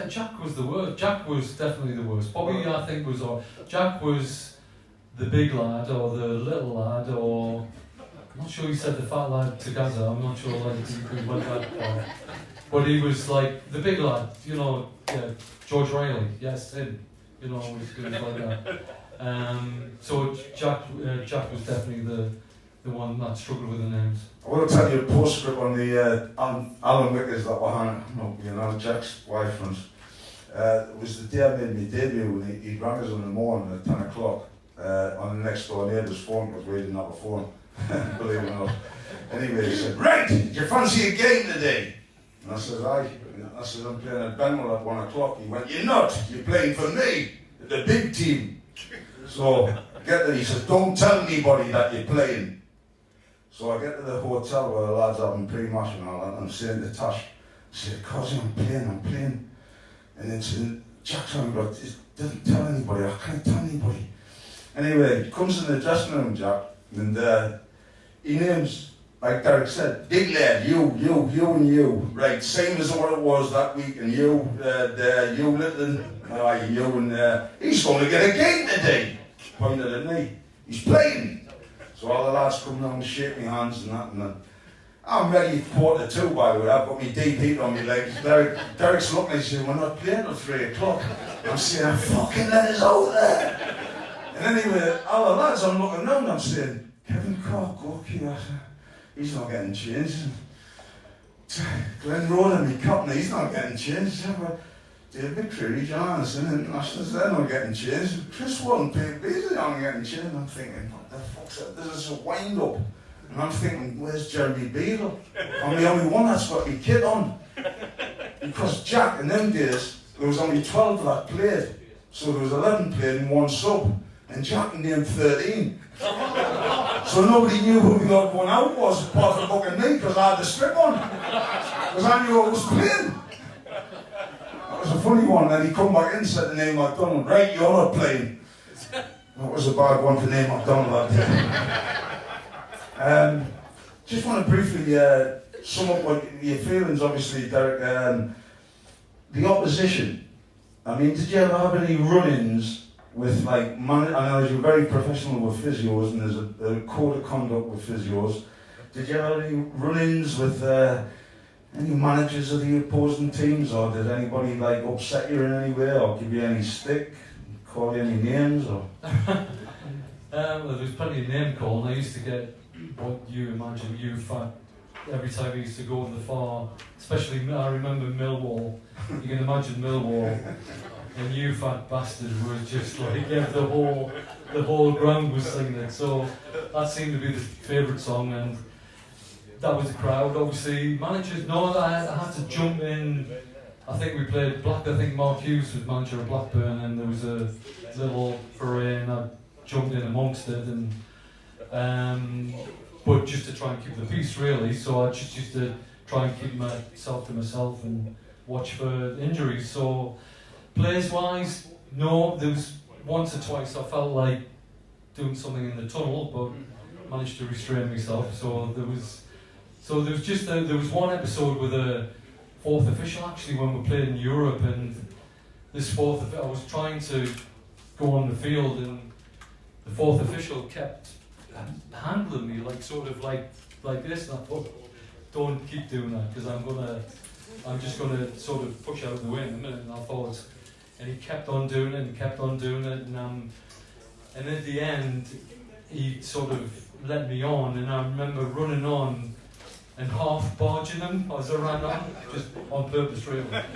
Jack was the worst. Jack was definitely the worst. Bobby, I think, was. Jack was the big lad or the little lad, or I'm not sure he said the fat lad together. I'm not sure like he went that far. But he was like the big lad, you know. Yeah, George Riley. Yes, him. You know, he was good like that. So Jack was definitely the one that struggled with the names. I want to tell you a postscript on the Allon Wickers that were hanging up, you know, Jack's wife and it was the day I made my debut, and he rang us in the morning at 10 o'clock on the next door neighbour's phone, because we didn't have a phone, believe it or not. Anyway, he said, "Right, do you fancy a game today?" And I said, "Aye." I said, "I'm playing at Benwell at 1 o'clock. He went, "You're not, you're playing for me, the big team." So, get there, he says, "Don't tell anybody that you're playing." So I get to the hotel where the lads are having pre-match and all that, and I'm saying to Tash, I said, "Cosy, I'm playing. And then said, "Jack's on, but doesn't tell anybody, I can't tell anybody." Anyway, he comes in the dressing room, Jack, and he names, like Derek said, "Big lad, you and you, right, same as what it was that week, and you little, you and he's going to get a game today." Pointed at me, "He's playing." So all the lads come down and shake my hands and that, I'm ready for quarter two, by the way. I've got my deep heat on me legs. Derek's looking at me saying, we're not playing till 3 o'clock. I'm saying, fucking let us out there. And anyway, all the lads, I'm looking around, I'm saying, Kevin Cork, okay, he's not getting changed. Glenn Roden, me captain, he's not getting changed. David McCreary, John Anderson, internationals, they're not getting changed. Chris Walton, Pete Beasley aren't getting changed. I'm thinking, what the fuck's that? This is a wind up. And I'm thinking, where's Jeremy Beadle? I'm the only one that's got my kit on. Because Jack, in them days, there was only 12 that played. So there was 11 played in one sub. And Jack named 13. So nobody knew who the odd one out was, apart from fucking me, because I had the strip on. Because I knew I was playing. That was a funny one. Then he come back in and said to Neil MacDonald, right, you're not playing. That was a bad one for Neil MacDonald that day. Just want to briefly sum up what your feelings, obviously, Derek. The opposition. I mean, did you ever have any run-ins with, like, I know you're very professional with physios, and there's a code of conduct with physios. Did you ever have any run-ins with any managers of the opposing teams, or did anybody, like, upset you in any way, or give you any stick, call you any names, or? Well, there was plenty of name calling. I used to get what you imagine, you fat, every time I used to go to the far, especially I remember Millwall. You can imagine Millwall, and you fat bastard was just like, yeah, the whole ground was singing it. So that seemed to be the favourite song, and that was the crowd. Obviously, managers, no, I had to jump in. I think we played I think Mark Hughes was manager of Blackburn, and there was a little foray, and I jumped in amongst it, and but just to try and keep the peace, really. So I just used to try and keep myself to myself and watch for injuries. So players-wise, no, there was once or twice I felt like doing something in the tunnel, but managed to restrain myself. So there was one episode with a fourth official, actually, when we played in Europe, and this fourth, I was trying to go on the field, and the fourth official kept handling me like this, and I thought, don't keep doing that, because I'm just gonna sort of push out the way in a minute. And I thought, and he kept on doing it and kept on doing it, and at the end he sort of led me on, and I remember running on and half barging him as I ran on, just on purpose, really. But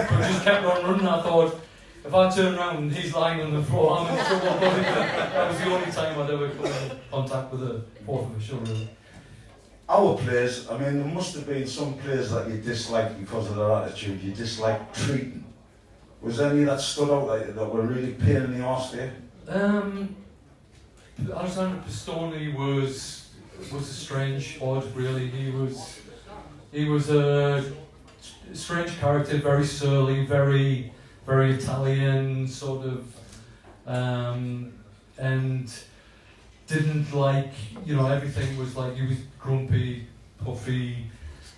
just kept on running. I thought, if I turn around and he's lying on the floor, I'm in trouble. That was the only time I'd ever come in contact with a fourth official, really. Our players, I mean, there must have been some players that you disliked because of their attitude, you disliked treating. Was there any that stood out that were really pain in the arse there? Alexander Pistone was a strange odd, really. He was a strange character, very surly, very Italian, sort of, and didn't like, everything was like, he was grumpy, puffy,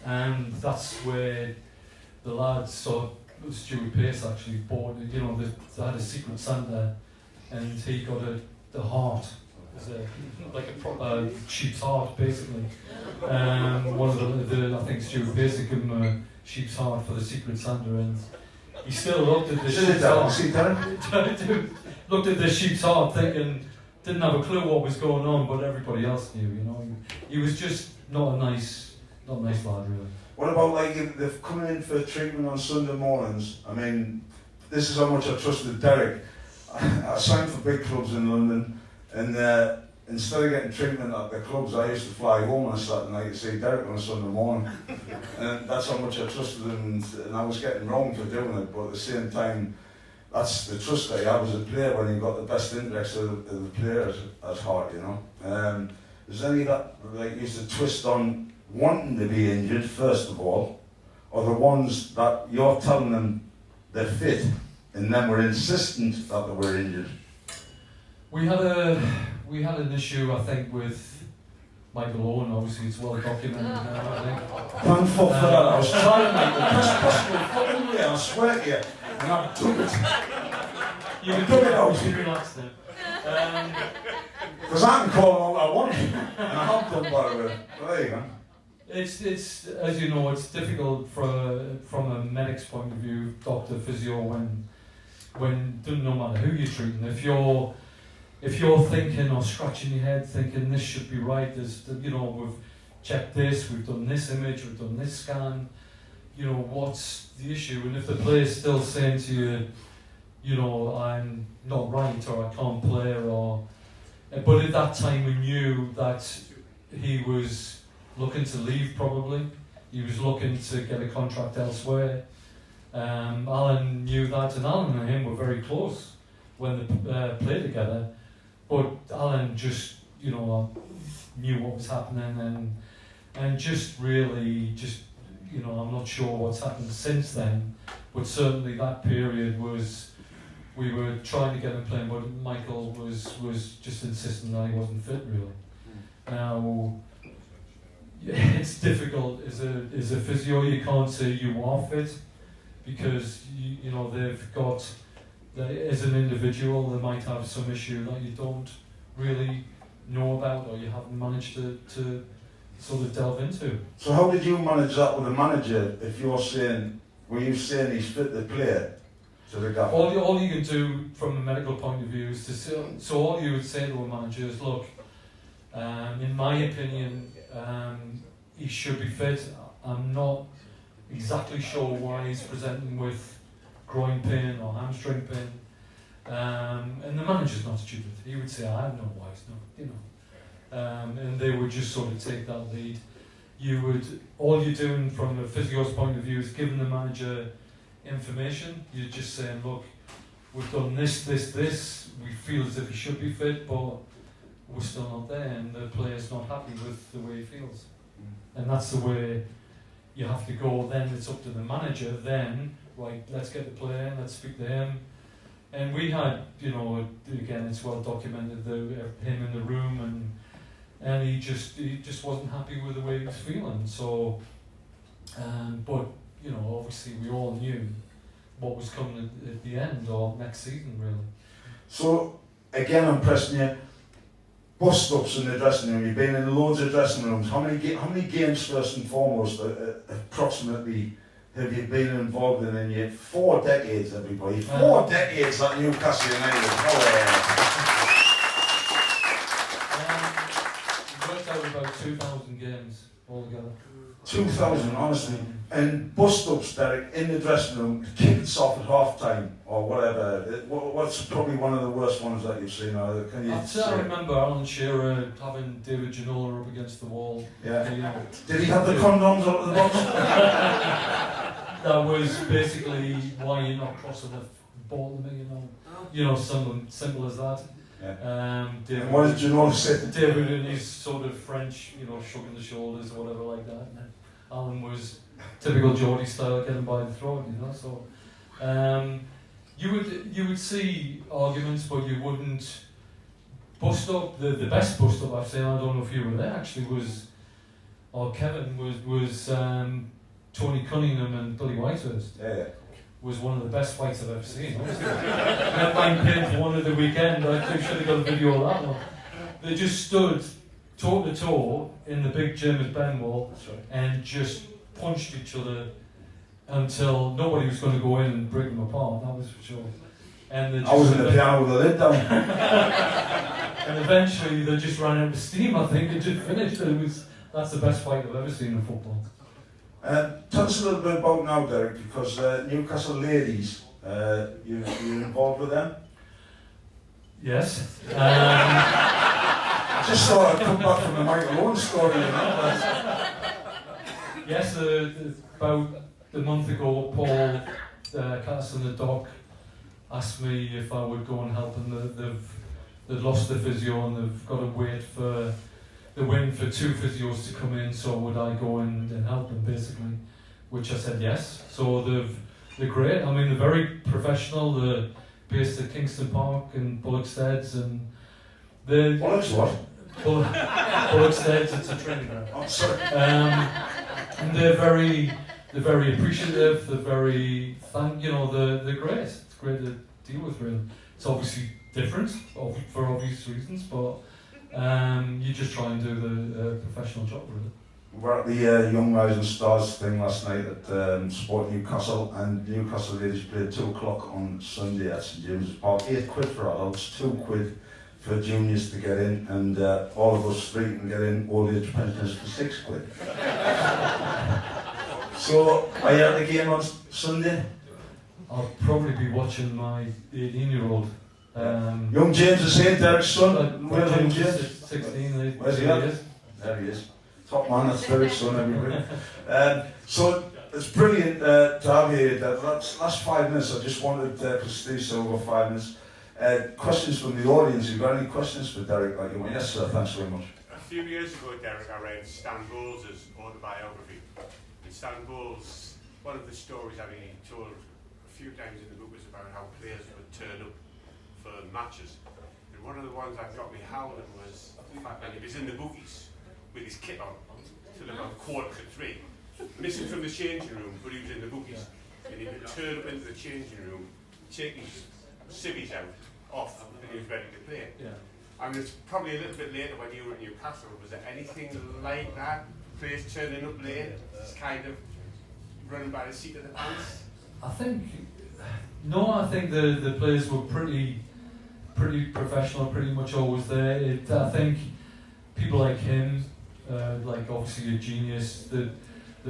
and that's where the lads saw Stuart Pearce actually bought, they had a secret Santa, and he got the heart. Like a proper sheep's heart, basically. One of the I think Stuart Pearce had given him a sheep's heart for the secret Santa, and he still looked at the sheep's heart. Looked at the sheep's heart, thinking, didn't have a clue what was going on, but everybody else knew. He was just not a nice lad, really. What about, like, if they're coming in for treatment on Sunday mornings? I mean, this is how much I trusted Derek. I signed for big clubs in London. And instead of getting treatment at the clubs, I used to fly home on a Saturday night to see Derek on a Sunday morning. And that's how much I trusted him, and I was getting wrong for doing it, but at the same time, that's the trust that you have as a player when you've got the best interest of the players at heart, Is there any that used to twist on wanting to be injured, first of all, or the ones that you're telling them they're fit, and then were insistent that they were injured? We had an issue, I think, with Michael Allon. Obviously, it's well documented now, I think. Thank fuck for that. I was trying to make the best possible fucking way, I swear to you, and I took it. You can do it out. You relax then. Because I can call all I want, and I have done, by the way. But there you go. It's as you know, it's difficult from a medic's point of view, doctor, physio, when no matter who you're treating, if you're thinking or scratching your head, thinking this should be right, we've checked this, we've done this image, we've done this scan, what's the issue? And if the player's still saying to you, I'm not right or I can't play, but at that time we knew that he was looking to leave probably. He was looking to get a contract elsewhere. Allon knew that, and Allon and him were very close when they played together. But Allon just, knew what was happening and just really, I'm not sure what's happened since then, but certainly that period we were trying to get him playing, but Michael was just insisting that he wasn't fit really. Now, it's difficult as a physio. You can't say you are fit because they've got, as an individual, they might have some issue that you don't really know about or you haven't managed to sort of delve into. So how did you manage that with the manager? If you're saying, were you saying he's fit to play to the gaffer? All you can do from a medical point of view is to say, so all you would say to a manager is, look, in my opinion, he should be fit. I'm not exactly sure why he's presenting with groin pain or hamstring pain. And the manager's not stupid. He would say, I know why he's not, and they would just sort of take that lead. All you're doing from a physio's point of view is giving the manager information. You're just saying, look, we've done this, we feel as if he should be fit, but we're still not there, and the player's not happy with the way he feels. And that's the way you have to go. Then it's up to the manager. Then, right, let's get the player in, let's speak to him. And we had, again, it's well documented, him in the room, and he just wasn't happy with the way he was feeling. So, but obviously we all knew what was coming at the end or next season, really. So, again, I'm pressing you. Bust-ups in the dressing room. You've been in loads of dressing rooms. How many games, first and foremost, approximately, have you been involved in your 4 decades, everybody? 4 decades at Newcastle United. Worked out about 2,000 games altogether. 2,000, honestly. And bust-ups, Derek, in the dressing room, kick us off at half-time or whatever. What's probably one of the worst ones that you've seen? I remember Alan Shearer having David Ginola up against the wall. Yeah. Did he have the condoms up at the box? That was basically why you're not crossing the ball to me, something simple as that. Yeah. David, and what did Ginola say? David in his sort of French, shrugging the shoulders or whatever like that. And Alan was typical Geordie style, getting by the throat, So you would see arguments, but you wouldn't bust up. The best bust up I've seen, I don't know if you were there actually, Kevin was Tony Cunningham and Billy Whitehurst. Yeah. Was one of the best fights I've ever seen. That man paid for one of the weekend. I should have got a video of that one. They just stood toe to toe in the big gym at Benwell and just punched each other until nobody was going to go in and break them apart. That was for sure. And I was in the piano with the lid down. And eventually they just ran out of steam. I think it just finished. That's the best fight I've ever seen in football. Tell us a little bit about now, Derek, because Newcastle ladies, you're involved with them? Yes. Just thought I'd come back from the Michael Owen story, Yes, about a month ago, Paul Catterson, the doc, asked me if I would go and help them. They've lost the physio and they've got to wait for the win for 2 physios to come in, so would I go and help them basically, which I said yes. So they're great. I mean, they're very professional. They're based at Kingston Park and Bullocksteads, and they're Bullocksteads. It's a training ground. I'm sorry. And they're very appreciative. They're very they're great. It's great to deal with. Really, it's obviously different for obvious reasons, but. You just try and do the professional job, really. We were at the Young Rising Stars thing last night at Sport Newcastle, and Newcastle ladies played 2 o'clock on Sunday at St James's Park. £8 for adults, £2 for juniors to get in, and all of us three can get in, old age pensioners for £6. So, are you at the game on Sunday? I'll probably be watching my 18-year-old. Young James is saying, Derek's son. Where's young James? 16. Where's he at? There he is. Top man, that's Derek's son everywhere. So it's brilliant to have you here. Last 5 minutes, I just wanted to stay so over 5 minutes. Questions from the audience. You've got any questions for Derek? Like you want? Yes, sir. Thanks very much. A few years ago, Derek, I read Stan Bowles' autobiography. And Stan Bowles, one of the stories that he told a few times in the book was about how players would turn up for matches. And one of the ones that got me howling was the fact that he was in the bookies with his kit on till about 2:45, missing from the changing room, but he was in the bookies. And he would turn up into the changing room, take his civvies out, off, and he was ready to play. Yeah. I mean, it's probably a little bit later when you were at Newcastle. Was there anything like that? Players turning up late, just kind of running by the seat of the pants? I think the players were pretty professional, pretty much always there. I think people like him, like obviously a genius, that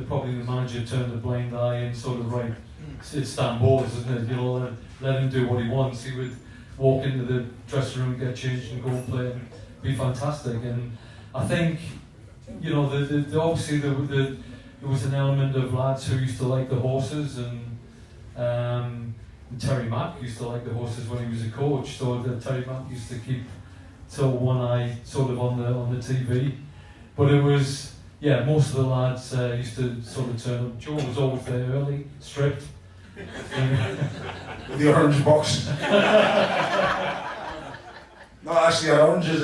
probably the manager turned a blind eye and sort of it's Stan Bowles, isn't it? You know, let him do what he wants. He would walk into the dressing room, get changed, and go and play and be fantastic. And I think, you know, obviously there was an element of lads who used to like the horses, and Terry Mack used to like the horses when he was a coach. So Terry Mack used to keep one eye sort of on the TV. But it was, yeah, most of the lads used to sort of turn up. Joe was always there early, stripped. With the orange box. No, actually, oranges.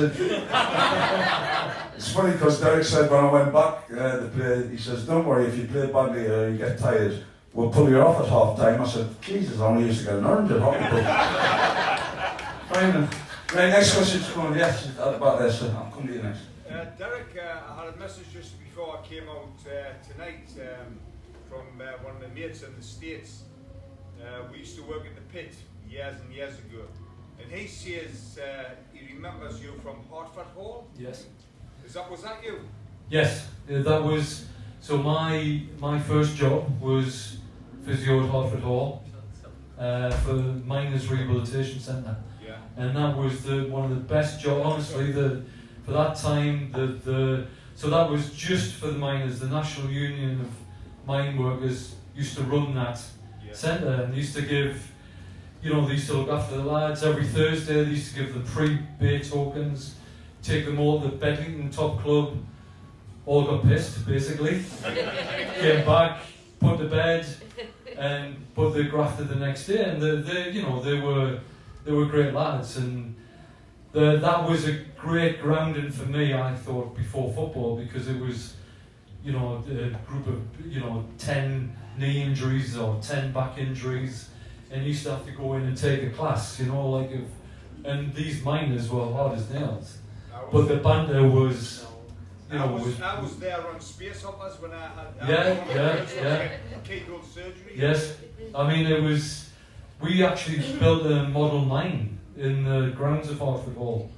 It's funny because Derek said when I went back to play, he says, "Don't worry, if you play badly or you get tired, we'll pull you off at half time." I said, "Jesus, I only used to get an orange at hockey." Fine. Right, next question's coming. Yes, about this. I'll come to you next. Derek, I had a message just before I came out tonight from one of my mates in the States. We used to work at the pit years and years ago, and he says he remembers you from Hartford Hall. Yes. Was that you? Yes, that was. So my first job was physio at Hartford Hall for Miners Rehabilitation Centre. Yeah. And that was one of the best jobs. Honestly, for that time, so that was just for the miners. The National Union of Mine Workers used to run that centre, and they used to give, they used to look after the lads every Thursday. They used to give them pre-bay tokens, take them all to the Bedlington Top Club. All got pissed, basically. Came back, put to bed, but they grafted the next day, and they were great lads, and that was a great grounding for me, I thought, before football, because it was, a group of 10 knee injuries or 10 back injuries, and you used to have to go in and take a class, and these miners were hard as nails, but the banter was. I was there on Space Hoppers when I had keyhole surgery. Yes, I mean we actually built a model mine in the grounds of Hartford Hall,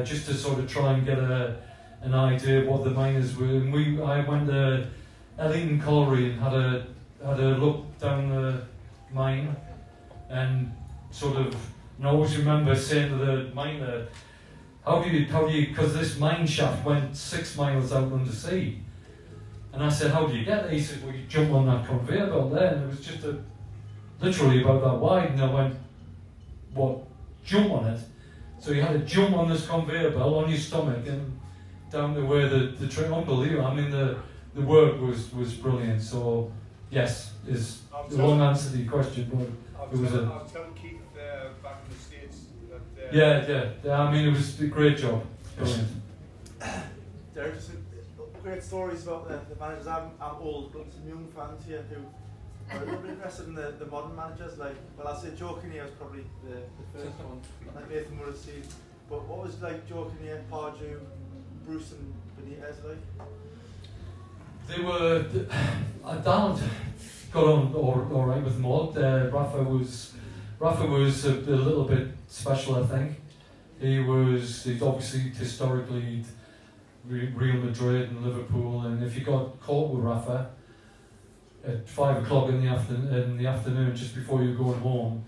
just to sort of try and get an idea of what the miners were. And I went to Ellington Colliery and had a look down the mine, and sort of, and I always remember saying to the miner, how do you, because this mine shaft went 6 miles out under sea. And I said, how do you get there? He said, well, you jump on that conveyor belt there. And it was just literally about that wide. And I went, what, jump on it? So you had to jump on this conveyor belt on your stomach and down to where the train, unbelievable. I mean, the work was brilliant. So, yes, is the long answer to your question. But it was I was telling Keith back in the States. Yeah. I mean, it was a great job. Brilliant. There are just great stories about the managers. I'm old, but some young fans here who are a little bit interested in the modern managers. I'll say Joe Kinnear was probably the first one, like Nathan would have seen. But what was Joe Kinnear, Pardew, Bruce and Benitez like? They were. Donald got on all right with them all. Rafa was a little bit special, I think. He's obviously historically Real Madrid and Liverpool, and if you got caught with Rafa at 5 o'clock in the afternoon, just before you were going home,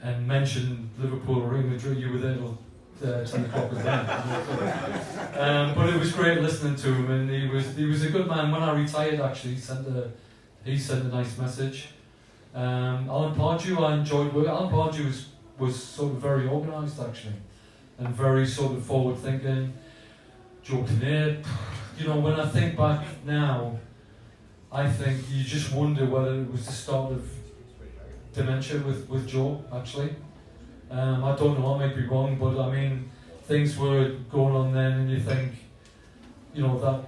and mentioned Liverpool or Real Madrid, you were there till 10 o'clock as well. But it was great listening to him, and he was a good man. When I retired, actually, he sent a nice message. Allon Pardew, I enjoyed working. Allon Pardew was sort of very organised, actually, and very sort of forward thinking. Joe Kinnear, when I think back now, I think you just wonder whether it was the start of dementia with Joe, actually. I don't know, I might be wrong, but I mean, things were going on then, and you think, that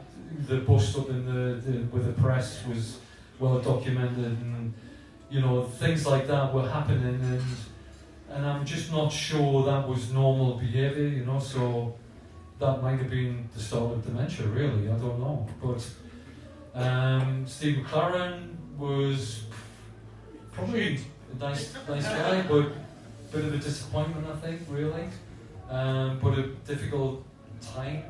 the bust up with the press was well documented, and things like that were happening, and I'm just not sure that was normal behaviour, so that might have been the start of dementia, really. I don't know, but Steve McLaren was probably a nice guy, but a bit of a disappointment, I think, really. But a difficult time.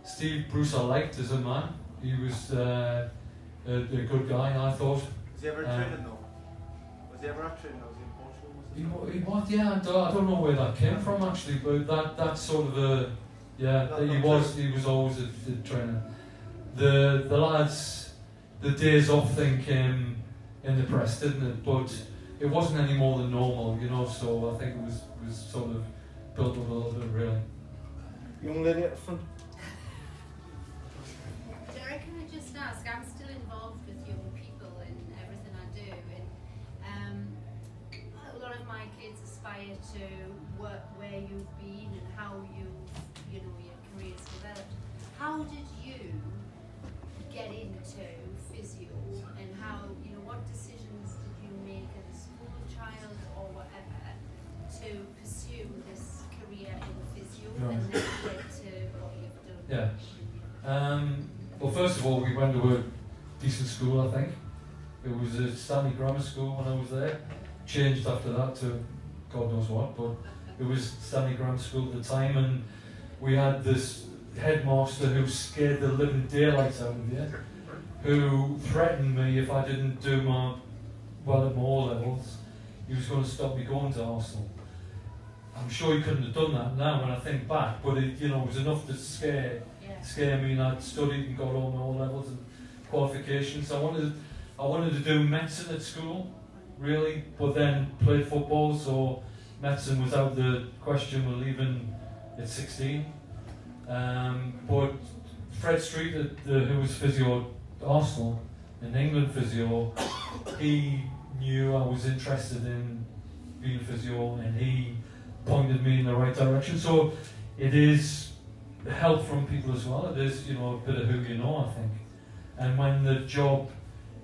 Steve Bruce I liked as a man. He was a good guy, I thought. Was he ever training though? Was he ever at training? Was he in Portugal? He was, yeah. I don't know where that came from, actually, but that's sort of he was always a trainer. The lads, the days off thing came in the press, didn't it? But it wasn't any more than normal, so I think it was sort of built up a little bit, really. Young lady at the front. Derek, can I just ask, I'm still involved with young people in everything I do, and a lot of my kids aspire to work where you've been and how your career's developed. How did you get into physio, and what decisions did you make as a school child or whatever to pursue this career in physio and then get to what you've done? Yeah. Well, first of all, we went to a decent school, I think. It was a Stanley Grammar School when I was there. Changed after that to God knows what, but it was Stanley Grammar School at the time, and we had this headmaster who scared the living daylights out of you, who threatened me if I didn't do well at my O-levels, he was going to stop me going to Arsenal. I'm sure he couldn't have done that now when I think back, but it was enough to scare me, and I'd studied and got all my O-levels and qualifications. I wanted to do medicine at school, really, but then played football, so medicine was out of the question. We're leaving at 16. But Fred Street, who was physio at Arsenal, in England physio, he knew I was interested in being physio, and he pointed me in the right direction. So it is help from people as well. It is, a bit of who you know, I think. And when the job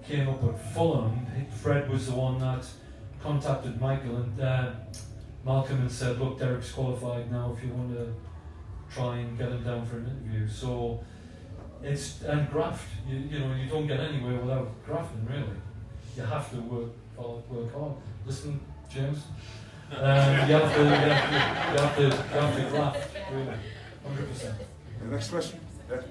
came up at Fulham, Fred was the one that contacted Michael and Malcolm and said, look, Derek's qualified now if you want to try and get him down for an interview. So and graft, you don't get anywhere without grafting, really. You have to work hard. Listen, James, you have to graft, really, 100%. The next question. Yeah.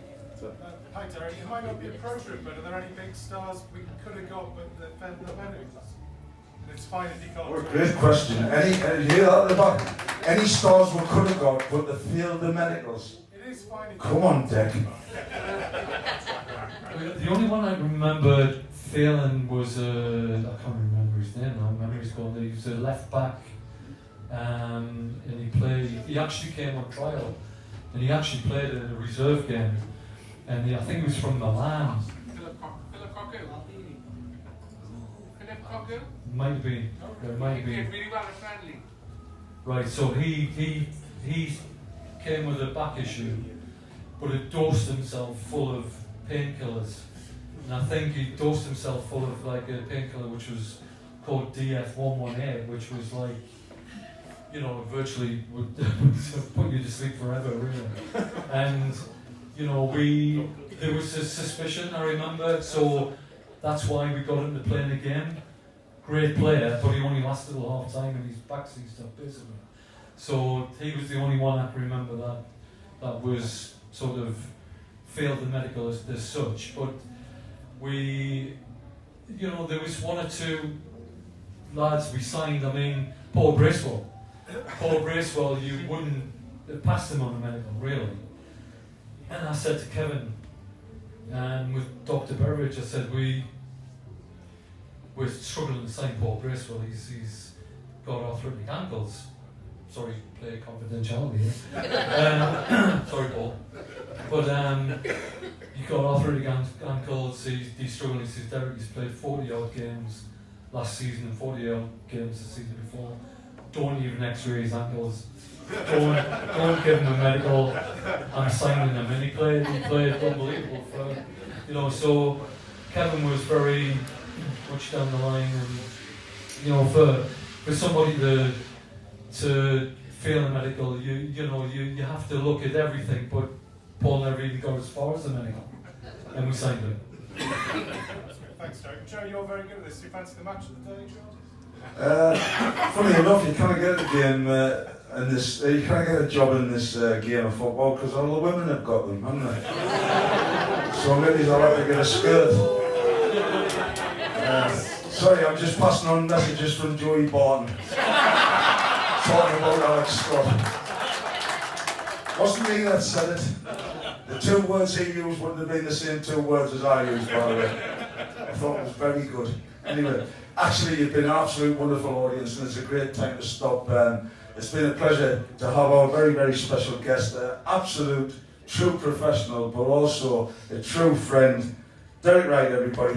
Hi Derek, it might not be appropriate, but are there any big stars we could have got but that fed the weddings? And it's fine if you can't. What a great question. Any hear that at the back? Any stars we could have got, but they failed the medicals. It is fine if Come on, Dick. The only one I remember failing was I can't remember his name now. I remember he was a left back, and he actually came on trial, and he actually played in a reserve game, and I think he was from Milan. Philip Cocu? Might be. There might be. He did really well at friendly. Right, so he came with a back issue, but had dosed himself full of painkillers. And I think he dosed himself full of like a painkiller which was called DF118, which was like, virtually would put you to sleep forever, really. And, there was a suspicion, I remember, so that's why we got him to play in the game. Great player, but he only lasted till half time and his backseat stuff basically. So he was the only one I can remember that was sort of failed the medical as such. But we, there was one or two lads we signed. I mean, Paul Bracewell, you wouldn't have passed him on the medical, really. And I said to Kevin, and with Dr. Beveridge, I said, we're struggling to sign Paul Bracewell. He's got arthritic ankles. Sorry, play confidentiality here. Sorry, Paul. But you've got arthritic ankles. He's struggling. He says, Derek, he's played 40-odd games last season and 40-odd games the season before. Don't even x-ray his ankles. Don't give him a medical. I'm signing him. And he played unbelievable for, so Kevin was very much down the line, and for somebody to fail a medical, you have to look at everything, but Paul never even got as far as the medical, and we signed him. Thanks, Derek. Joe, you're very good at this. Do you fancy the match of the day, Joe? Funny enough, you can't get a game you can't get a job in this game of football because all the women have got them, haven't they? So maybe I'll have to get a skirt. Sorry, I'm just passing on messages from Joey Barton talking about Alex Scott. Wasn't me that said it. The two words he used wouldn't have been the same two words as I used, by the way. I thought it was very good. Anyway, actually, you've been an absolute wonderful audience, and it's a great time to stop. It's been a pleasure to have our very, very special guest, absolute, true professional, but also a true friend, Derek Wright, everybody.